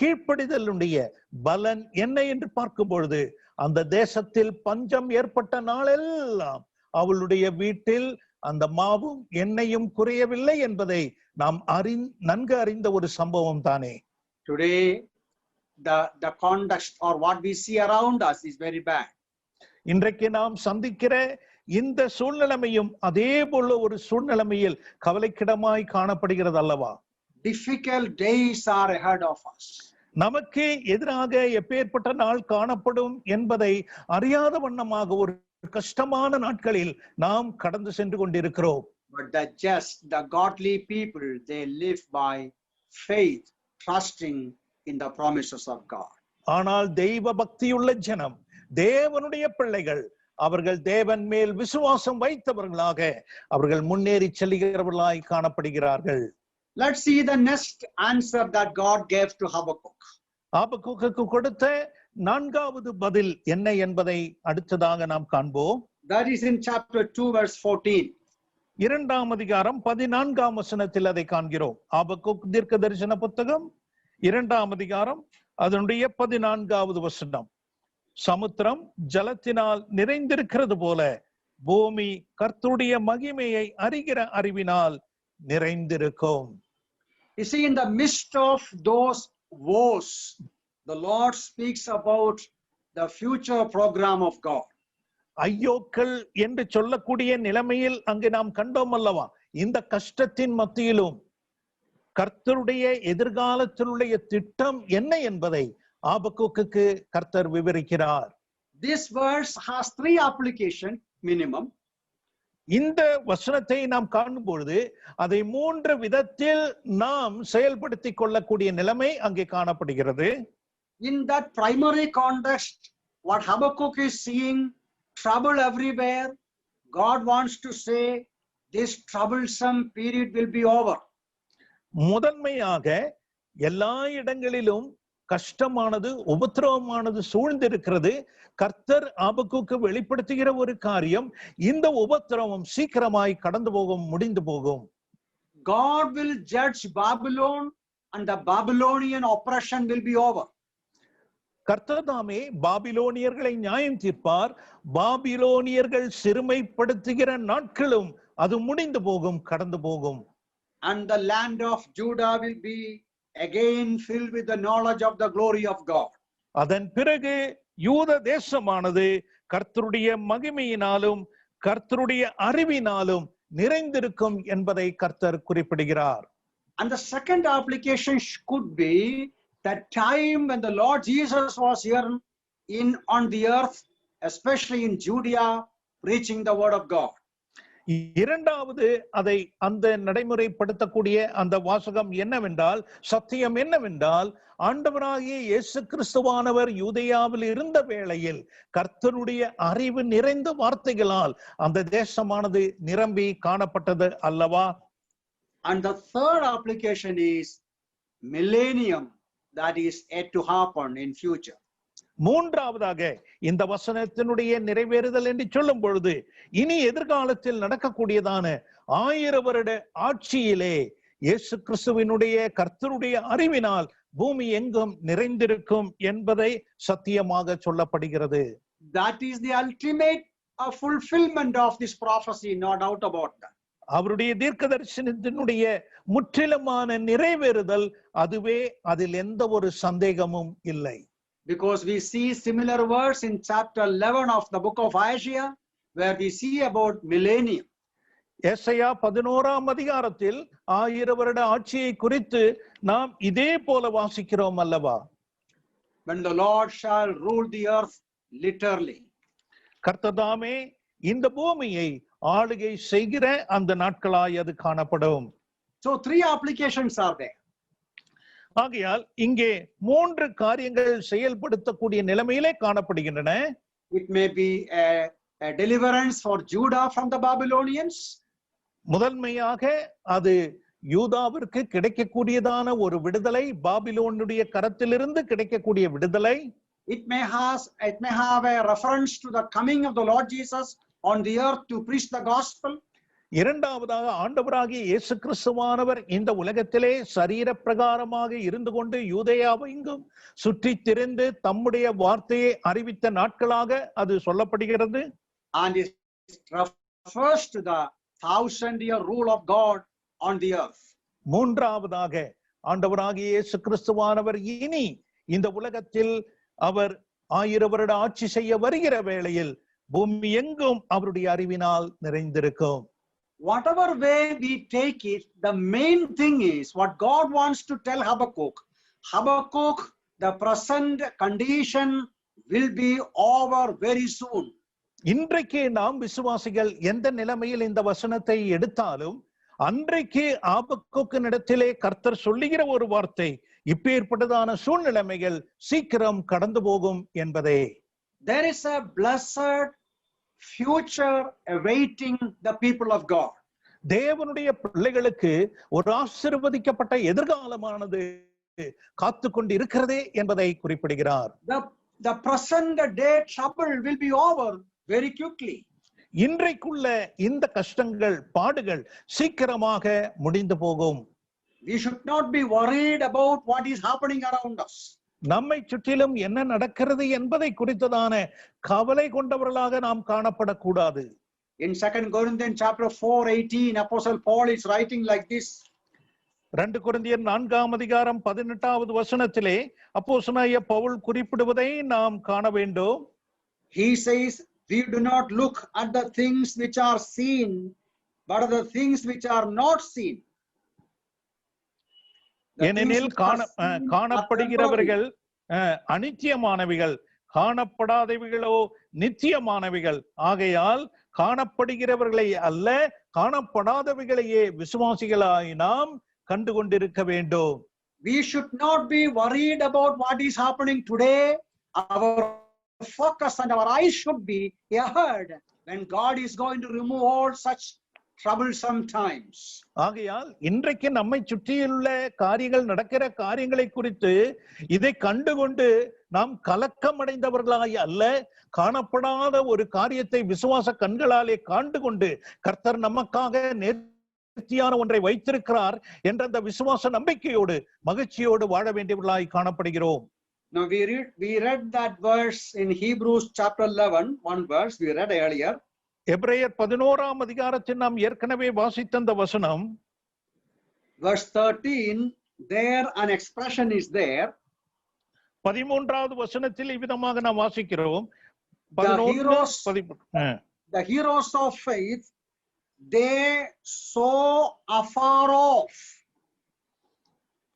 கீழ்ப்படிதலுடைய பலன் என்ன என்று பார்க்கும் பொழுது, அந்த தேசத்தில் பஞ்சம் ஏற்பட்ட நாளெல்லாம் அவளுடைய வீட்டில் அந்த மாவும் எண்ணெயும் குறையவில்லை என்பதை நாம் நன்கு அறிந்த ஒரு சம்பவம் தானே.
Today the context or what we see around us is very bad.
இன்றைக்கு நாம் சந்திக்கிற இந்த சூழ்நிலைமையும் அதே போல ஒரு சூழ்நிலைமையில் கவலைக்கிடமாய் காணப்படுகிறது அல்லவா?
Difficult days are ahead of us.
நமக்கு எதிராக எப்பேற்பட்ட நாள் காணப்படும் என்பதை அறியாத வண்ணமாக ஒரு கஷ்டமான நாட்களில் நாம் கடந்து சென்று கொண்டிருக்கிறோம்.
But the just, the godly people, they live by faith, trusting in the promises of God.
ஆனால் தெய்வ பக்தியுள்ள ஜனம், தேவனுடைய பிள்ளைகள், அவர்கள் தேவன் மேல் விசுவாசம் வைத்தவர்களாக அவர்கள் முன்னேறி செல்கிறவர்களாய் காணப்படுகிறார்கள்.
Let's see the next answer that God gave to Habakkuk.
ஆபக்கூக்குக்கு கொடுத்த நான்காவது பதில் என்ன என்பதை அடுத்ததாக நாம் காண்போம்.
That is in chapter 2 verse 14.
இரண்டாம் அதிகாரம் 14ஆம் வசனத்தில் அதை காண்கிறோம். ஆபக்கூக் தீர்க்க தரிசன புத்தகம் 2ஆம் அதிகாரம் அதனுடைய 14ஆவது வசனம். சமுத்திரம் ஜலத்தினால் நிறைந்திருக்கிறது போல பூமி கர்த்தருடைய மகிமையை அறிகிற அறிவினால் நிறைந்திருக்கும்.
You see, in the midst of those woes, the Lord speaks about the future program of God.
ஐயோக்கள் என்று சொல்லக்கூடிய நிலைமையில் அங்கு நாம் கண்டோம் அல்லவா? இந்த கஷ்டத்தின் மத்தியிலும் கர்த்தருடைய எதிர்காலத்தினுடைய திட்டம் என்ன என்பதை ஆபக்கூக்குக்கு கர்த்தர் விவரிக்கிறார்.
This verse has 3 applications minimum.
இந்த வசனத்தை நாம் காணும் பொழுது அதை 3 விதத்தில் நாம் செயல்படுத்தி கொள்ளக்கூடிய நிலைமை அங்கே காணப்படுகிறது.
In that primary context, what Habakkuk is seeing, trouble everywhere, God wants to say this troublesome period will be over.
முதன்மையாக எல்லா இடங்களிலும் கஷ்டமானது, உபத்திரவமானது சூழ்ந்திருக்கிறது. கர்த்தர் ஆபக்குக்கு வெளிப்படுத்துகிற ஒரு காரியம், இந்த உபத்திரவம் சீக்கிரமாய் கடந்து போகும், முடிந்து போகும்.
God will judge Babylon and the Babylonian oppression will be over.
கர்த்தர் தாமே பாபிலோனியர்களை நியாயம் தீர்ப்பார். பாபிலோனியர்கள் சிறுமைப்படுத்துகிற நாட்களும் அது முடிந்து போகும், கடந்து போகும்.
And the land of Judah will be again filled with the knowledge of the glory of God.
அதன் பிறகு யூத தேசமானது கர்த்தருடைய மகிமையினாலும் கர்த்தருடைய அறிவினாலும் நிறைந்திருக்கும் என்பதை கர்த்தர் குறிப்பிடுகிறார்.
And the second application could be that time when the Lord Jesus was here on the earth, especially in Judea, preaching the word of God.
இரண்டாவது அதை அந்த நடைமுறைப்படுத்தக்கூடிய அந்த வாசகம் என்னவென்றால், சத்தியம் என்னவென்றால், ஆண்டவராகிய இயேசு கிறிஸ்துவானவர் யூதேயாவில் இருந்த வேளையில் கர்த்தருடைய அறிவு நிறைந்த வார்த்தைகளால் அந்த தேசமானது நிரம்பி காணப்பட்டது அல்லவா?
And the third application is millennium, that is yet to happen in future.
மூன்றாவதாக இந்த வசனத்தினுடைய நிறைவேறுதல் என்று சொல்லும் பொழுது, இனி எதிர்காலத்தில் நடக்கக்கூடியதான 1000 வருட ஆட்சியிலே இயேசு கிறிஸ்துவினுடைய கர்த்தருடைய அறிவினால் பூமி எங்கும் நிறைந்திருக்கும் என்பதை சத்தியமாக சொல்லப்படுகிறது.
That is the ultimate fulfillment of this prophecy, no doubt about that.
அவருடைய தீர்க்க தரிசனத்தினுடைய முற்றிலுமான நிறைவேறுதல் அதுவே, அதில் எந்த ஒரு சந்தேகமும் இல்லை.
Because we see similar words in chapter 11 of the book of Isaiah, where we see about millennium.
ஏசாயா 11ஆம் அதிகாரத்தில் 1000 வருட ஆட்சியை குறித்து நாம் இதே போல வாசிக்கிறோம் அல்லவா?
When the Lord shall rule the earth literally.
கர்த்தர் தாமே இந்த பூமியை ஆளுகை செய்கிற அந்த நாட்களாய் அது காணப்படும்.
So 3 applications are there.
ஆகையால் இங்கே 3 காரியங்கள் செயல்படுத்தக்கூடிய நிலைமையிலே காணப்படுகின்றன.
It may be a deliverance for Judah from the Babylonians.
முதன்மையாக அது யூதாவிற்கு கிடைக்கக்கூடியதான ஒரு விடுதலை, பாபிலோனுடைய கரத்திலிருந்து கிடைக்கக்கூடிய விடுதலை.
It may have a reference to the coming of the Lord Jesus on the earth to preach the gospel.
இரண்டாவதாக ஆண்டவராகிய இயேசு கிறிஸ்துவானவர் இந்த உலகத்திலே சரீர பிரகாரமாக இருந்து கொண்டு யூதேயாவெங்கும் சுற்றி திரிந்து தம்முடைய வார்த்தையை அறிவித்த நாட்களாக அது சொல்லப்படுகிறது.
And it refers to the 1000-year rule of God on the earth.
மூன்றாவதாக ஆண்டவராகிய இயேசு கிறிஸ்துவானவர் இனி இந்த உலகத்தில் அவர் 1000 வருட ஆட்சி செய்ய வருகிற வேளையில் பூமி எங்கும் அவருடைய அறிவினால் நிறைந்திருக்கும்.
Whatever way we take it, the main thing is what God wants to tell Habakkuk. Habakkuk, the present condition will be over very soon.
இன்றைக்கு நாம் விசுவாசிகள் எந்த நிலைமையில் இந்த வசனத்தை எடுத்தாலும், அன்றைக்கு ஆபக்குக்கினிடத்திலே கர்த்தர் சொல்லுகிற ஒரு வார்த்தை, இப்பேற்பட்டதான சூழ்நிலைமைகள் சீக்கிரம் கடந்து போகும் என்பதே.
There is a blessed future awaiting the people of God.
தேவனுடைய பிள்ளைகளுக்கு ஒரு ஆசீர்வதிக்கப்பட்ட எதிர்காலமானது காத்து கொண்டு இருக்கிறதே என்பதை குறிப்பிடுகிறார்.
The present day trouble will be over very quickly.
இன்றைக்குள்ள இந்த கஷ்டங்கள், பாடுகள் சீக்கிரமாக முடிந்து போகும்.
We should not be worried about what is happening around us.
நம்மை சுற்றிலும் என்ன நடக்கிறது என்பதை குறித்ததான கவலை கொண்டவர்களாக நாம் காணப்படக்கூடாது.
In 2 Corinthians chapter 4:18, Apostle Paul is writing like this.
2 கொரிந்தியர் 4ஆம் அதிகாரம் 18வது வசனத்திலே அப்போஸ்தலனாகிய பவுல் குறிப்பிடுவதை நாம் காண வேண்டும்.
He says, we do not look at the things which are seen, but at the things which are not seen.
ஏனெனில் காணப்படுகிறவர்கள் அநித்தியமானவைகள், காணப்படாதவைகளோ நித்தியமானவைகள். ஆகையால் காணப்படுகிறவர்களை அல்ல, காணப்படாதவைகளையே விசுவாசிகளாய் நாம் கண்டு கொண்டிருக்க வேண்டும்.
We should not be worried about what is happening today. Our focus and our eyes should be ahead when God is going to remove all such troublesome times.
ஆகையால் இன்றைக்கு நம்மை சுற்றியுள்ள காரியங்கள் நடக்கிற காரியங்களை குறித்து இதை கண்டுகொண்டு நாம் கலக்கம் அடைந்தவர்களாய் அல்ல, காணப்படாத ஒரு காரியத்தை விசுவாச கண்களாலே காண்டுகொண்டு கர்த்தர் நமக்காக நேர்த்தியான ஒன்றை வைத்திருக்கிறார் என்ற அந்த விசுவாச நம்பிக்கையோடு மகிழ்ச்சியோடு வாழ வேண்டியவர்களாய் காணப்படுகிறோம்.
Now we read that verse in Hebrews chapter 11, one verse we read earlier.
எபிரேயர் 11ஆம் அதிகாரத்தில் நாம் ஏற்கனவே வாசித்த அந்த வசனம்,
verse 13, there an expression is there.
13வது வசனத்தில் இவ்விதமாக நாம் வாசிக்கிறோம்.
The heroes of faith, they saw afar off.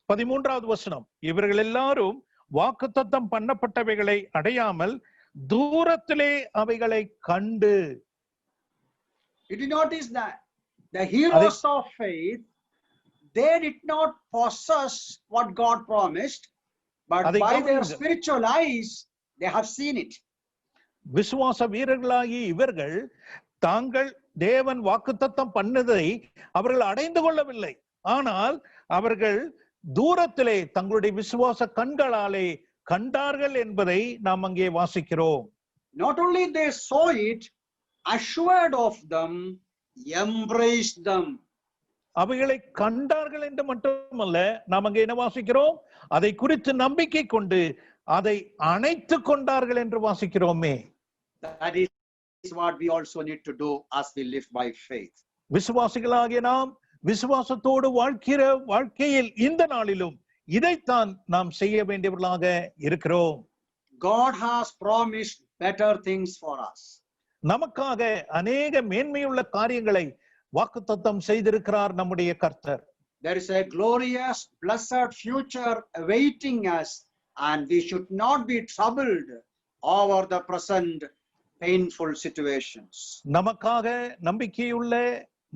13வது வசனம், இவர்கள் எல்லாரும் வாக்குத்தத்தம் பண்ணப்பட்டவைகளை அடையாமல் தூரத்திலே அவைகளை கண்டு.
Did you notice that the heroes of faith, they did not possess what God promised, but by their spiritual eyes they have seen it.
விசுவாச வீரர்களாகி இவர்கள் தாங்கள் தேவன் வாக்குத்தத்தம் பண்ணதை அவர்கள் அடைந்து கொள்ளவில்லை, ஆனால் அவர்கள் தூரத்திலே தங்களுடைய விசுவாச கண்களாலே கண்டார்கள் என்பதை நாம் அங்கே வாசிக்கிறோம்.
Not only they saw it, assured of them, embraced them.
அவைகளை கண்டார்கள் என்று மட்டுமல்ல, நாம் அங்கே என்ன வாசிக்கிறோம்? அதை குறித்து நம்பிக்கை கொண்டு அதை அணைத்துக் கொண்டார்கள் என்று வாசிக்கிறோமே.
That is what we also need to do as we live by faith.
விசுவாசிகளாகிய நாம் விசுவாசத்தோடு வாழ்க்கிற வாழ்க்கையில் இந்த நாளிலும் இதைத்தான் நாம் செய்ய வேண்டியவர்களாக இருக்கிறோம்.
God has promised better things for us.
நமக்காக அநேக மேன்மையுள்ள காரியங்களை வாக்குத்தத்தம் செய்திருக்கிறார் நம்முடைய கர்த்தர்.
There is a glorious, blessed future awaiting us, and we should not be troubled over the present painful situations.
நமக்காக நம்பிக்கையுள்ள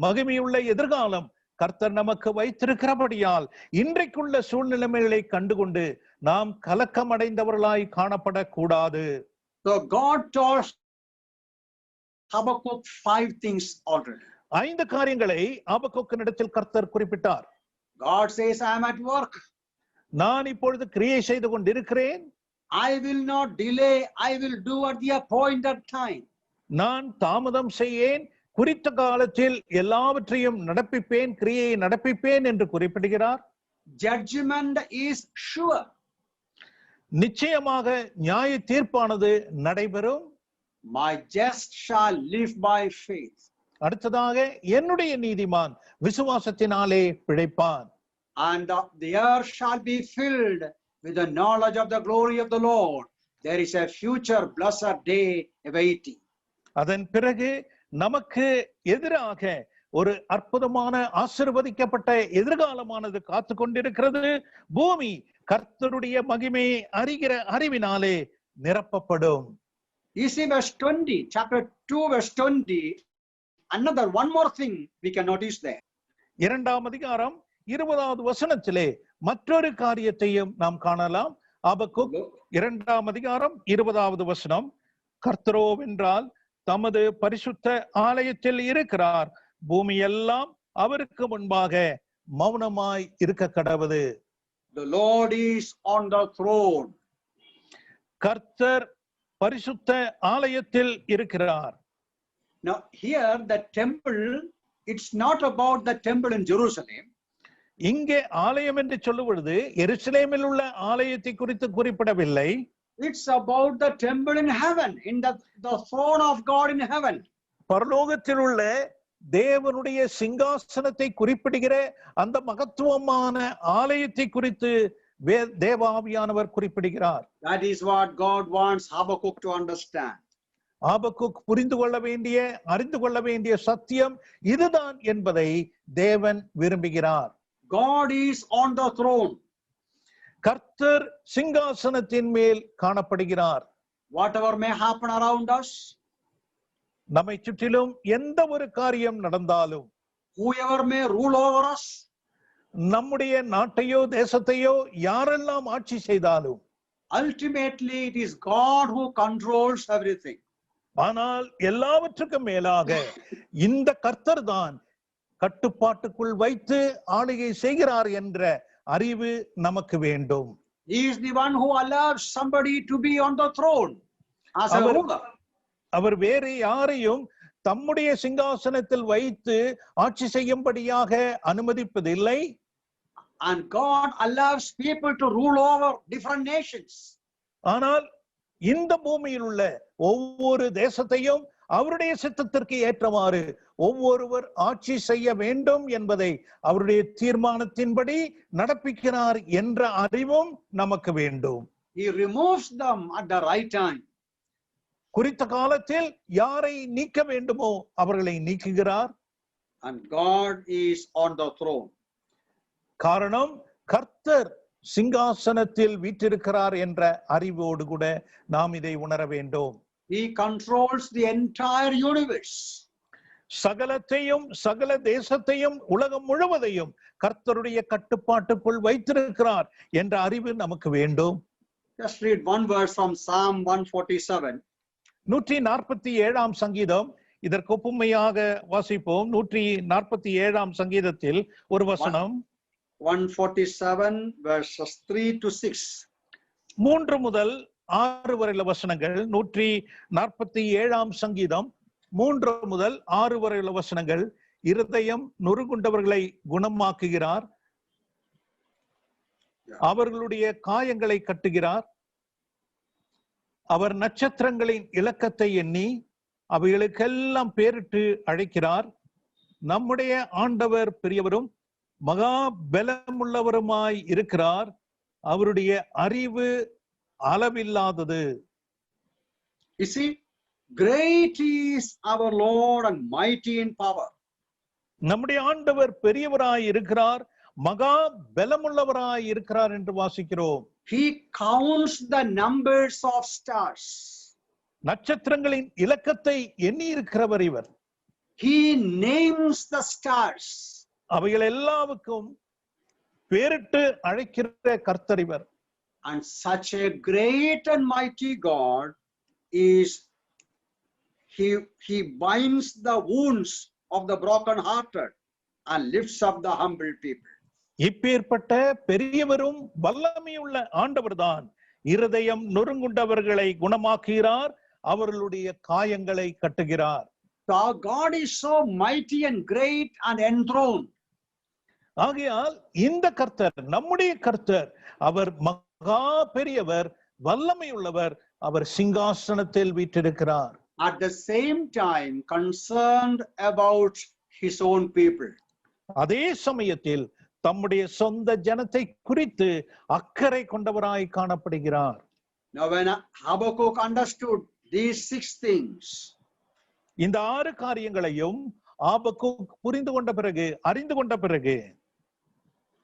மகிமையுள்ள எதிர்காலம் கர்த்தர் நமக்கு வைத்திருக்கிறபடியால் இன்றைக்குள்ள சூழ்நிலைமைகளை கண்டுகொண்டு நாம் கலக்கம் அடைந்தவர்களாய் காணப்படக்கூடாது.
So God told Habakkuk 5 things already.
5 காரியங்களை ஆபக்கூக்கினிடத்தில் கர்த்தர் குறிப்பிட்டார்.
God says, I am at work.
நான் இப்பொழுது கிரியை செய்து கொண்டிருக்கிறேன்.
I will not delay, I will do at the appointed time.
நான் தாமதம் செய்யேன், குறித்த காலத்தில் எல்லாவற்றையும் நடப்பிப்பேன், கிரியையை நடப்பிப்பேன் என்று குறிப்பிடுகிறார்.
Judgment is sure.
நிச்சயமாக நியாய தீர்ப்பானது நடைபெறும்.
My just shall live by faith.
அடுத்ததாக என்னுடைய நீதிமான் விசுவாசத்தினாலே பிழைப்பான்.
And the earth shall be filled with the knowledge of the glory of the Lord. There is a future blessed day awaiting.
அதன் பிறகு நமக்கு எதிராக ஒரு அற்புதமான ஆசீர்வதிக்கப்பட்ட எதிர்காலமானது காத்து கொண்டிருக்கிறது. பூமி கர்த்தருடைய மகிமையை அறிகிற அறிவினாலே நிரப்பப்படும்.
You see verse 20, chapter 2 verse 20, another one more thing we can notice there.
2ஆம் அதிகாரம் 20வது வசனத்திலே மற்றொரு காரியத்தையும் நாம் காணலாம். ஆபக்கூக் 2ஆம் அதிகாரம் 20வது வசனம், கர்த்தரோவென்றால் தமது பரிசுத்த ஆலயத்தில் இருக்கிறார், பூமி எல்லாம் அவருக்கு முன்பாக மௌனமாய் இருக்க கடவது.
The Lord is on the throne.
கர்த்தர் பரிசுத்த ஆலயத்தில் இருக்கிறார்.
Now here the temple, it's not about the temple in Jerusalem.
இங்கே ஆலயம் என்று சொல்லுவது எருசலேமில் உள்ள ஆலயத்தை குறித்து குறிப்பிடவில்லை.
It's about the temple in heaven, in the throne of God in heaven.
பரலோகத்தில் உள்ள தேவனுடைய சிங்காசனத்தை குறிப்பிடுகிற அந்த மகத்துவமான ஆலயத்தை குறித்து தேவாவியானவர் குறிப்பிடுகிறார்.
That is what God wants Habakkuk to understand.
ஆபக்கூக் புரிந்து கொள்ள வேண்டிய, அறிந்து கொள்ள வேண்டிய சத்தியம் இதுதான் என்பதை தேவன் விரும்புகிறார்.
God is on the throne.
கர்த்தர் சிங்காசனத்தின் மேல் காணப்படுகிறார்.
Whatever may happen around us,
நம்மை சுற்றிலும் எந்த ஒரு காரியம் நடந்தாலும்,
whoever may rule over us,
நம்முடைய நாட்டையோ தேசத்தையோ யாரெல்லாம் ஆட்சி செய்தாலும்,
ultimately it is God who controls everything.
ஆனால் எல்லாவற்றுக்கும் மேலாக இந்த கர்த்தர் தான் கட்டுப்பாட்டுக்குள் வைத்து ஆளுகை செய்கிறார் என்ற அறிவு நமக்கு வேண்டும்.
He is the one who allows somebody to be on the throne as a ruler.
அவர் வேறு யாரையும் தம்முடைய சிங்காசனத்தில் வைத்து ஆட்சி செய்யும்படியாக அனுமதிப்பதில்லை.
And God allows people to rule over different nations.
ஆனால் இந்த பூமியில் உள்ள ஒவ்வொரு தேசத்தையும் அவருடைய சித்தத்திற்கு ஏற்றவாறு ஒவ்வொருவர் ஆட்சி செய்ய வேண்டும் என்பதை அவருடைய தீர்மானத்தின்படி நடப்பிக்கிறார் என்ற அறிவும் நமக்கு வேண்டும்.
He removes them at the right time.
குறித்த காலத்தில் யாரை நீக்க வேண்டுமோ அவர்களை நீக்குகிறார்.
And God is on the throne.
காரணம் கர்த்தர் சிங்காசனத்தில் வீற்றிருக்கிறார் என்ற அறிவோடு கூட நாம் இதை உணர வேண்டும்.
He controls the entire universe.
சகலத்தையும் சகல தேசத்தையும் உலகம் முழுவதையும் கர்த்தருடைய கட்டுப்பாட்டுக்குள் வைத்திருக்கிறார் என்ற அறிவு நமக்கு வேண்டும்.
Just read one verse from Psalm 147.
147ஆம் சங்கீதம் இதற்கு ஒப்புமையாக வாசிப்போம். 147ஆம் சங்கீதத்தில் ஒரு வசனம்.
147 verses 3 to 6.
3 முதல் 6 வரையுள்ள வசனங்கள். 147ஆம் சங்கீதம் 3 முதல் 6 வரையுள்ள வசனங்கள். இருதயம் நொறுங்குண்டவர்களை குணமாக்குகிறார், அவர்களுடைய காயங்களை கட்டுகிறார். அவர் நட்சத்திரங்களின் இலக்கத்தை எண்ணி அவைகளுக்கெல்லாம் பேரிட்டு அழைக்கிறார். நம்முடைய ஆண்டவர் பெரியவரும் மகா பலமுள்ளவருமாய் இருக்கிறார், அவருடைய அறிவு அளவில்லாதது.
You see, great is our Lord and mighty in power.
நம்முடைய ஆண்டவர் பெரியவராய் இருக்கிறார், மகா பலமுள்ளவராய் இருக்கிறார் என்று வாசிக்கிறோம்.
He counts the numbers of stars.
நட்சத்திரங்களின் இலக்கத்தை எண்ணி இருக்கிறவர் இவர்.
He names the stars.
அவைகள் எல்லாவுக்கும் பேரிட்டு அழைக்கிற கர்த்தர் இவர்.
And such a great and mighty God is, he binds the wounds of the broken-hearted and lifts up the humble people.
இப்பேற்பட்ட பெரியவரும் வல்லமையுள்ள ஆண்டவர்தான் இருதயம் நொறுங்குண்டவர்களை குணமாக்குகிறார், அவர்களுடைய காயங்களை கட்டுகிறார்.
So our God is so mighty and great and enthroned.
ஆகையால் இந்த கர்த்தர், நம்முடைய கர்த்தர், அவர் மகா பெரியவர், வல்லமையுள்ளவர், அவர் சிங்காசனத்தில் வீற்றிருக்கிறார்.
At the same time concerned about his own people.
அதே சமயத்தில் தம்முடைய சொந்த ஜனத்தை குறித்து அக்கறை கொண்டவராய் காணப்படுகிறார்.
Now when Habakkuk understood these 6 things,
இந்த 6 காரியங்களையும் ஆபக்குக் புரிந்து கொண்ட பிறகு, அறிந்து கொண்ட பிறகு,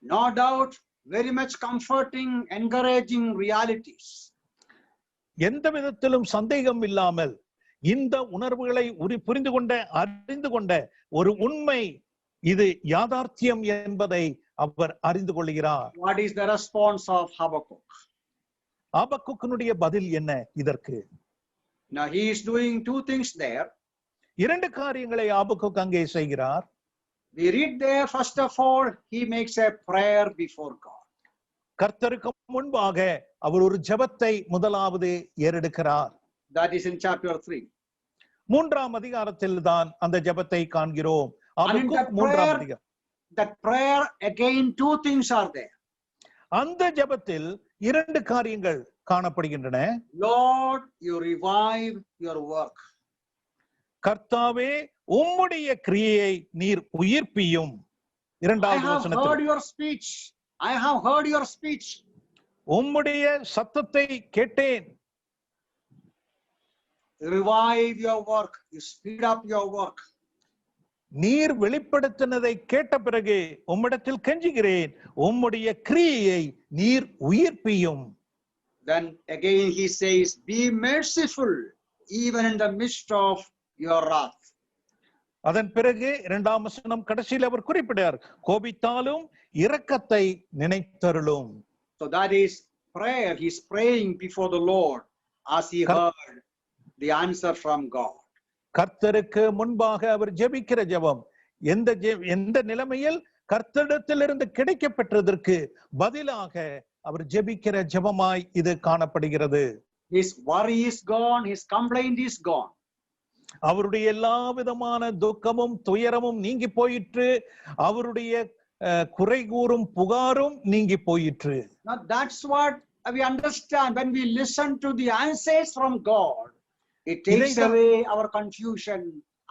no doubt very much comforting, encouraging realities.
எந்த விதத்திலும் சந்தேகம் இல்லாமல் இந்த உணர்வுகளை புரிந்து கொண்ட, அறிந்து கொண்ட ஒரு உண்மை, இது யாதார்த்தியம் என்பதை அவர் அறிந்து கொள்கிறார்.
What is the response of Habakkuk?
ஆபக்குக்கினுடைய பதில் என்ன இதற்கு?
Now he is doing 2 things there.
2 காரியங்களை ஆபக்குக் அங்கே செய்கிறார்.
We read there, first of all, he makes a prayer before God.
கர்த்தருக்கு முன்பாக அவர் ஒரு ஜெபத்தை முதலாவது ஏறெடுக்கிறார்.
That is in chapter 3.
3ஆம் அதிகாரத்தில் தான் அந்த ஜெபத்தை காண்கிறோம். ஆபக்குக் 3ஆம் அதிகாரம்.
That prayer again 2 things are there.
அந்த ஜெபத்தில் 2 காரியங்கள் காணப்படுகின்றன.
Lord, you revive your work.
கர்த்தாவே, உம்முடைய கிரியையை நீர் உயிர்ப்பியும். 2வது வசனத்தில்,
I have heard your speech. I have heard your speech.
உம்முடைய சத்தத்தை கேட்டேன்.
Revive your work. You speed up your work.
நீர் வெளிப்படுத்தினதை கேட்ட பிறகு உம்மிடத்தில் கெஞ்சுகிறேன், உம்முடைய கிரியையை நீர் உயிர்ப்பியும்.
Then again he says, be merciful even in the midst of your wrath.
அதன் பிறகு 2ஆம் வசனம் கடைசியில் அவர் குறிப்பிட்டார், கோபித்தாலும் இரக்கத்தை நினைத்தருளும்.
So that is prayer. He's praying before the Lord as he heard the answer from God.
கர்த்தருக்கு முன்பாக அவர் ஜெபிக்கிற ஜெபம் எந்த நிலைமையில் கர்த்தரிடத்திலிருந்து கிடைக்க பெற்றதற்கு பதிலாக அவர் ஜெபிக்கிற ஜெபமாய் இது காணப்படுகிறது.
His worry is gone, his complaint is gone.
அவருடைய எல்லா விதமான துக்கமும் துயரமும் நீங்கி போயிற்று, அவருடைய குறை கூறும் புகாரும் நீங்கி போயிற்று.
Now that's what we understand when we listen to the answers from God. It takes away our confusion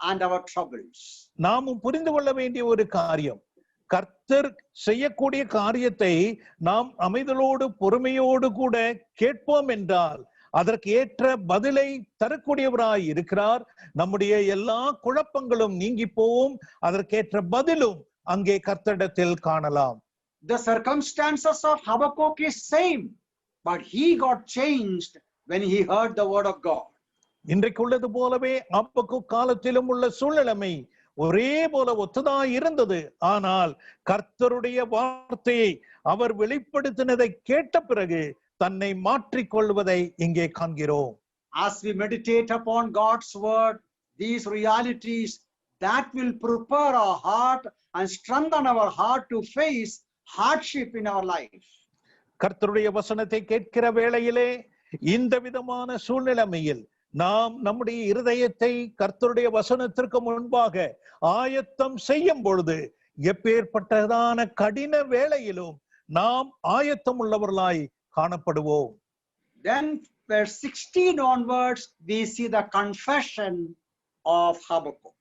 and our troubles.
நாமும் புரிந்து கொள்ள வேண்டிய ஒரு காரியம், கர்த்தர் செய்யக்கூடிய காரியத்தை நாம் அமைதலோடு பொறுமையோடு கூட கேட்போம் என்றால் அதற்கு ஏற்ற பதிலை தரக்கூடியவராய் இருக்கிறார். நம்முடைய எல்லா குழப்பங்களும் நீங்கி போவும், அதற்கேற்ற பதிலும் அங்கே கர்த்தரிடத்தில் காணலாம்.
The circumstances of Habakkuk is same, but he got changed when he heard the word of God.
இன்றைக்கு உள்ளது போலவே ஹபக்குக் காலத்திலும் உள்ள சூழ்நிலைமை ஒரே போல ஒத்ததாய் இருந்தது. ஆனால் கர்த்தருடைய வார்த்தையை அவர் வெளிப்படுத்தினதை கேட்ட பிறகு தன்னை மாற்றிக்கொள்வதை இங்கே காண்கிறோம்.
As we meditate upon God's word, these realities that will prepare our heart and strengthen our heart to face hardship in our life.
கர்த்தருடைய வசனத்தை கேட்கிற வேளையிலே இந்த விதமான சூழ்நிலைமையில் நாம் நம்முடைய இருதயத்தை கர்த்தருடைய வசனத்திற்கு முன்பாக ஆயத்தம் செய்யும் பொழுது எப்பேற்பட்டதான கடின வேளையிலும் நாம் ஆயத்தம் உள்ளவர்களாய் காணப்படுவோம்.
Then verse 16 onwards we see the confession of Habakkuk.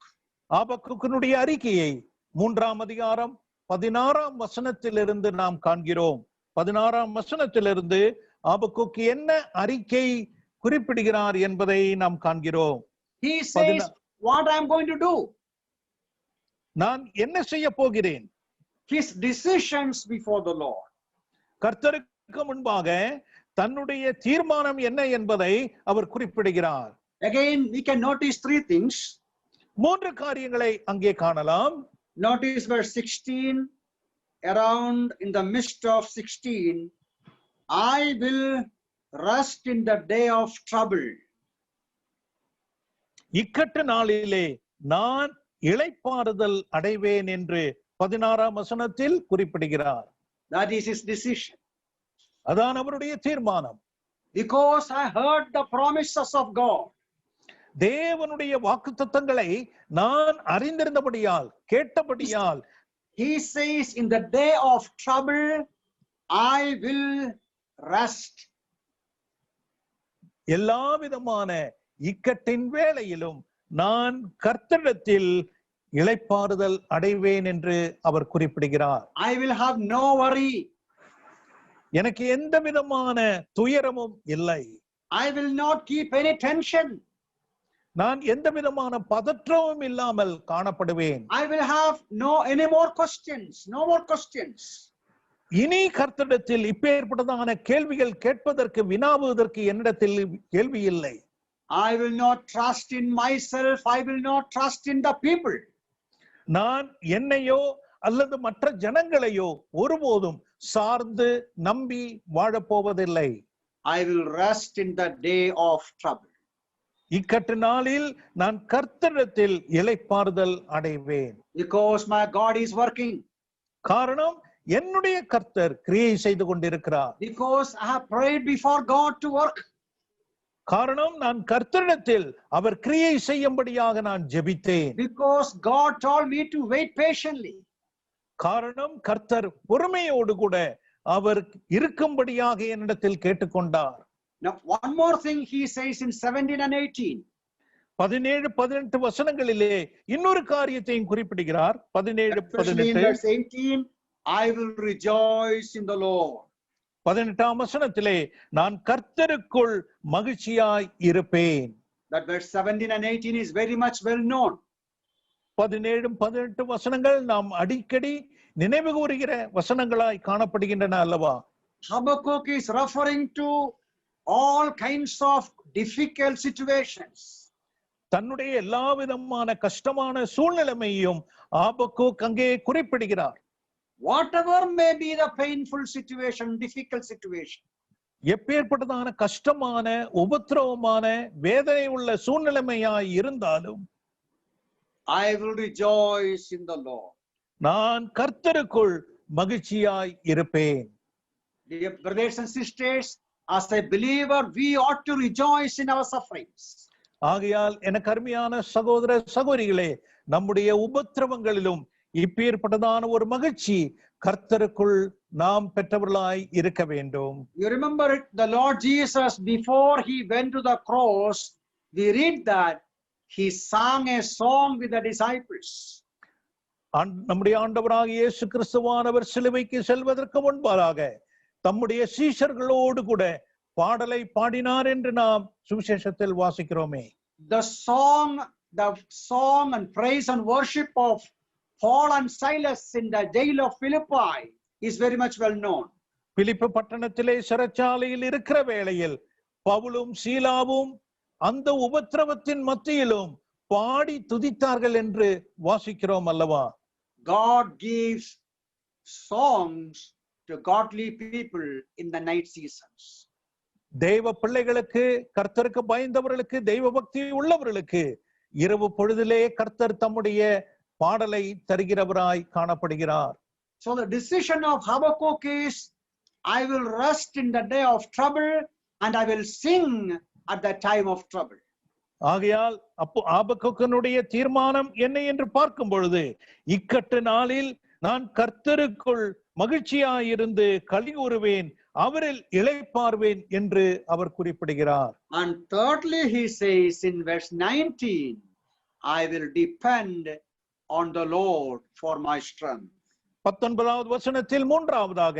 ஆபக்குக்கினுடைய அறிக்கையை 3ஆம் அதிகாரம் 16ஆம் வசனத்திலிருந்து நாம் காண்கிறோம். 16ஆம் வசனத்திலிருந்து ஆபக்குக் என்ன அறிக்கை குறிப்பிடுகிறார் என்பதை நாம் காண்கிறோம்.
He says, what I am going to do?
நான் என்ன செய்ய போகிறேன்?
His decisions before the Lord.
கர்த்தருக்கு முன்பாக தன்னுடைய தீர்மானம் என்ன என்பதை அவர் குறிப்பிடுகிறார்.
Again we can notice three things.
3 காரியங்களை அங்கே காணலாம்.
Notice verse 16, around in the midst of 16, I will rest in the day of trouble.
இக்கட்டு நாளிலே நான் இளைப்பாறுதல் அடைவேன் என்று 16ஆம் வசனத்தில் குறிப்பிடுகிறார்.
That is his decision.
அதான் அவருடைய தீர்மானம்.
Because I heard the promises of God.
தேவனுடைய வாக்குத்தத்தங்களை நான் அறிந்திருந்தபடியால் கேட்டபடியால்
He says in the day of trouble I will rest.
எல்லா விதமான இக்கட்டின் வேளையிலும் நான் கர்த்தரிடத்தில் இளைப்பாறுதல் அடைவேன் என்று அவர் குறிப்பிடுகிறார்.
I will have no worry.
எனக்கு எந்த விதமான துயரமும் இல்லை.
I will not keep any tension.
நான் எந்த விதமான பதற்றமும் இல்லாமல் காணப்படுவேன்.
I will have any more questions, no more questions.
இனி கர்த்தரிடத்தில் இப்பேற்பட்டதான கேள்விகள் கேட்பதற்கு வினாவுவதற்கு என்னிடத்தில் கேள்வி இல்லை.
I will not trust in myself, I will not trust in the people.
நான் என்னையோ அல்லது மற்ற ஜனங்களையோ ஒருபோதும் சார்ந்து நம்பி வாழப்போவதில்லை.
I will rest in the day of trouble.
இக்கட்டு நாளில் நான் கர்த்தரிடத்தில் இளைப்பாறுதல் அடைவேன்.
Because my God is working.
காரணம் என்னுடைய கர்த்தர் கிரியை செய்து கொண்டிருக்கிறார்.
Because I have prayed before God to work.
காரணம் நான் கர்த்தரிடத்தில் அவர் கிரியை செய்யும்படியாக நான் ஜெபித்தேன்.
Because God told me to wait patiently.
காரணம் கர்த்தர் பொறுமையோடு கூட அவர் இருக்கும்படியாக என்னிடத்தில் கேட்டுக்கொண்டார்.
Now one more thing he says in 17 and 18.
17-18 வசனங்களிலே இன்னொரு காரியத்தையும் குறிப்பிடுகிறார்.
17-18 I will rejoice in the Lord.
18ஆம் வசனத்திலே நான் கர்த்தருக்குள் மகிழ்ச்சியாய் இருப்பேன்.
That verse 17 and 18 is very much well known.
17-18 வசனங்கள் நாம் அடிக்கடி நினைவு கூறுகிற வசனங்களாய் காணப்படுகின்றன அல்லவா?
Habakkuk is referring to all kinds of difficult situations.
தன்னுடைய எல்லா விதமான கஷ்டமான சூழ்நிலைமையும் ஆபக்குக் அங்கே குறிப்பிடுகிறார்.
Whatever may be the painful situation, difficult situation.
எப்பேற்பட்டதான கஷ்டமான உபத்திரவமான வேதனை உள்ள சூழ்நிலைமையாய் இருந்தாலும்
I will rejoice in the Lord.
நான் கர்த்தருக்குள் மகிழ்ச்சியாய் இருப்பேன்.
Dear brothers and sisters, as a believer, we ought to rejoice in our sufferings.
ஆகையால் எனக்கு அருமையான சகோதர சகோதரிகளே, நம்முடைய உபத்திரவங்களிலும் இப்பேற்பட்டதான ஒரு மகிழ்ச்சி கர்த்தருக்குள் நாம் பெற்றவர்களாய் இருக்க வேண்டும்.
You remember it, the Lord Jesus, before he went to the cross, we read that he sang a song with the disciples.
நம்முடைய ஆண்டவராகிய இயேசு கிறிஸ்துவானவர் சிலுவைக்கு செல்வதற்கு முன்பாக தம்முடைய சீஷர்களோடு கூட பாடலை பாடினார் என்று நாம் சுவிசேஷத்தில் வாசிக்கிறோமே.
The song and praise and worship of Paul and Silas in the jail of Philippi is very much well known.
பிலிப்பு பட்டணத்திலே சிறைச்சாலையில் இருக்கிற வேளையில் பவுலும் சீலாவும் அந்த உபத்திரவத்தின் மத்தியிலும் பாடி துதித்தார்கள் என்று வாசிக்கிறோம் அல்லவா?
God gives songs to godly people in the night seasons.
தெய்வ பிள்ளைகளுக்கு, கர்த்தருக்கு பயந்தவர்களுக்கு, தெய்வ பக்தி உள்ளவர்களுக்கு இரவு பொழுதிலே கர்த்தர் தம்முடைய பாடலை தருகிறவராய் காணப்படுகிறார்.
So the decision of Habakkuk is, I will rest in the day of trouble and I will sing at the time of trouble.
ஆகையால் ஆபக்குக்கினுடைய தீர்மானம் என்ன என்று பார்க்கும் பொழுது, இக்கட்டு நாளில் நான் கர்த்தருக்குள் மகிழ்ச்சியாயிருந்து களி கூறுவேன், அவரில் இளைப்பார்வேன் என்று அவர் குறிப்பிடுகிறார்.
And thirdly he says in verse 19, I will depend on the Lord for my strength.
19வது வசனத்தில் மூன்றாவதாக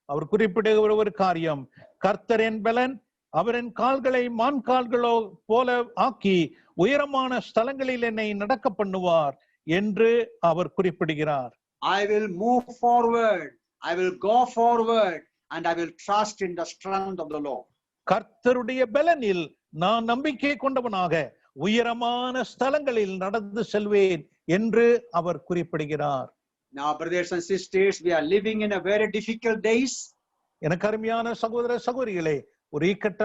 அவர் குறிப்பிடுகிற ஒரு காரியம், கர்த்தரின் பலன், அவரின் கால்களை மான் கால்களோ போல ஆக்கி உயரமான ஸ்தலங்களில் என்னை நடக்க பண்ணுவார் என்று அவர் குறிப்பிடுகிறார்.
I will move forward, I will go forward and I will trust in the strength of the Lord.
கர்த்தருடைய பலனில் நான் நம்பிக்கை கொண்டவனாக உயரமான ஸ்தலங்களில் நடந்து செல்வேன் என்று அவர் குறிப்பிடுகிறார்.
Now brothers and sisters, we are living in a very difficult days.
எனக்கு அருமையான சகோதர சகோதரிகளே, ஒரு இக்கட்ட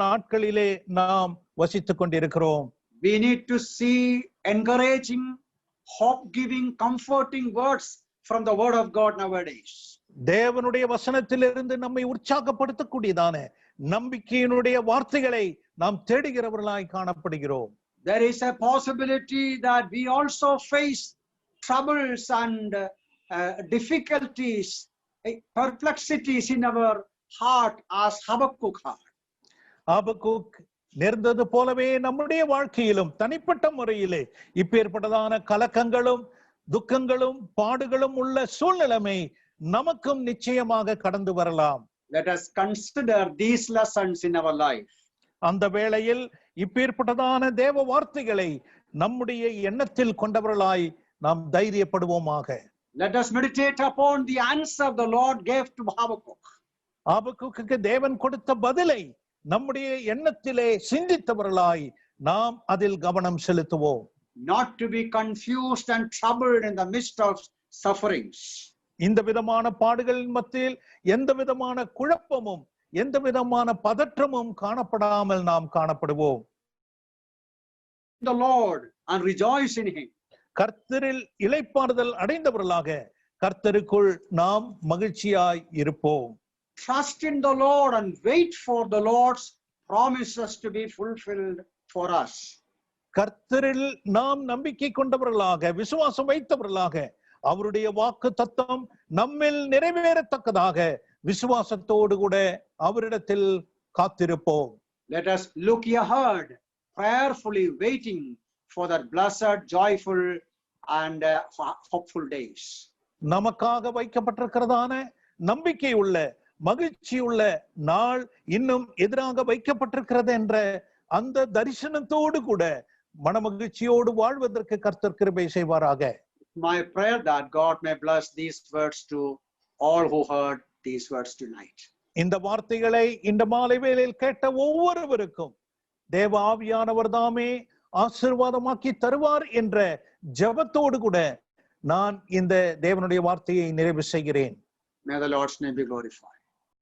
நாட்களிலே நாம் வசித்துக் கொண்டிருக்கிறோம்.
We need to see encouraging, hope-giving, comforting words from the word of God nowadays.
தேவனுடைய வசனத்திலிருந்து நம்மை உற்சாகப்படுத்தக்கூடியதான நம்பிக்கையினுடைய வார்த்தைகளை நாம் தேடுகிறவர்களாய் காணப்படுகிறோம்.
There is a possibility that we also face troubles and difficulties, perplexities in our heart as Habakkuk had.
ஆபக்குக் நேர்ந்தது போலவே நம்முடைய வாழ்க்கையிலும் தனிப்பட்ட முறையிலே இப்பேற்பட்டதான கலக்கங்களும் துக்கங்களும் பாடுகளும் உள்ள சூழ்நிலைமை நமக்கும் நிச்சயமாக கடந்து வரலாம்.
Let us consider these lessons in our life.
அந்த வேளையில் இப்பேற்பட்டதான தேவ வார்த்தைகளை நம்முடைய எண்ணத்தில் கொண்டவர்களாய் நாம் தைரியப்படுவோமாக.
Let us meditate upon the answer the Lord gave to Habakkuk.
ஆபக்குக்கு தேவன் கொடுத்த பதிலை நம்முடைய எண்ணத்திலே சிந்தித்தவர்களாய் நாம் அதில் கவனம் செலுத்துவோம்.
Not to be confused and troubled in the midst of sufferings.
இந்த விதமான பாடுகளின் மத்தியில் எந்த விதமான குழப்பமும் எந்த விதமான பதற்றமும் காணப்படாமல் நாம் காணப்படுவோம்.
The Lord and rejoice in him.
கர்த்தரில் இளைப்பாறுதல் அடைந்தவர்களாக கர்த்தருக்குள் நாம் மகிழ்ச்சியாய் இருப்போம்.
Trust in the Lord and wait for the Lord's promises to be fulfilled for us.
கர்த்தரில் நாம் நம்பிக்கை கொண்டவர்களாக விசுவாசம் வைத்தவர்களாக அவருடைய வாக்கு தத்தம் நம்மில் நிறைவேறத்தக்கதாக விசுவாசத்தோடு கூட அவரிடத்தில் காத்திருப்போம்.
Let us look ahead, prayerfully waiting for that blessed, joyful and hopeful days.
நமக்காக வைக்கப்பட்டிருக்கிறதான நம்பிக்கை உள்ள மகிழ்ச்சி உள்ள நாள் இன்னும் எதிராக வைக்கப்பட்டிருக்கிறது என்ற அந்த தரிசனத்தோடு கூட மனமகிழ்ச்சியோடு வாழ்வதற்கு கர்த்தர் கிருபை செய்வாராக.
My prayer that God may bless these words to all who heard these words tonight.
இந்த வார்த்தைகளை இந்த மாலை வேளையில் கேட்ட ஒவ்வொருவருக்கும் தேவ ஆவியானவர் தாமே ஆசீர்வாதமாக்கி தருவார் என்ற ஜெபத்தோடு கூட நான் இந்த தேவனுடைய வார்த்தையை நிறைவு செய்கிறேன்.
May the Lord's name be glorified.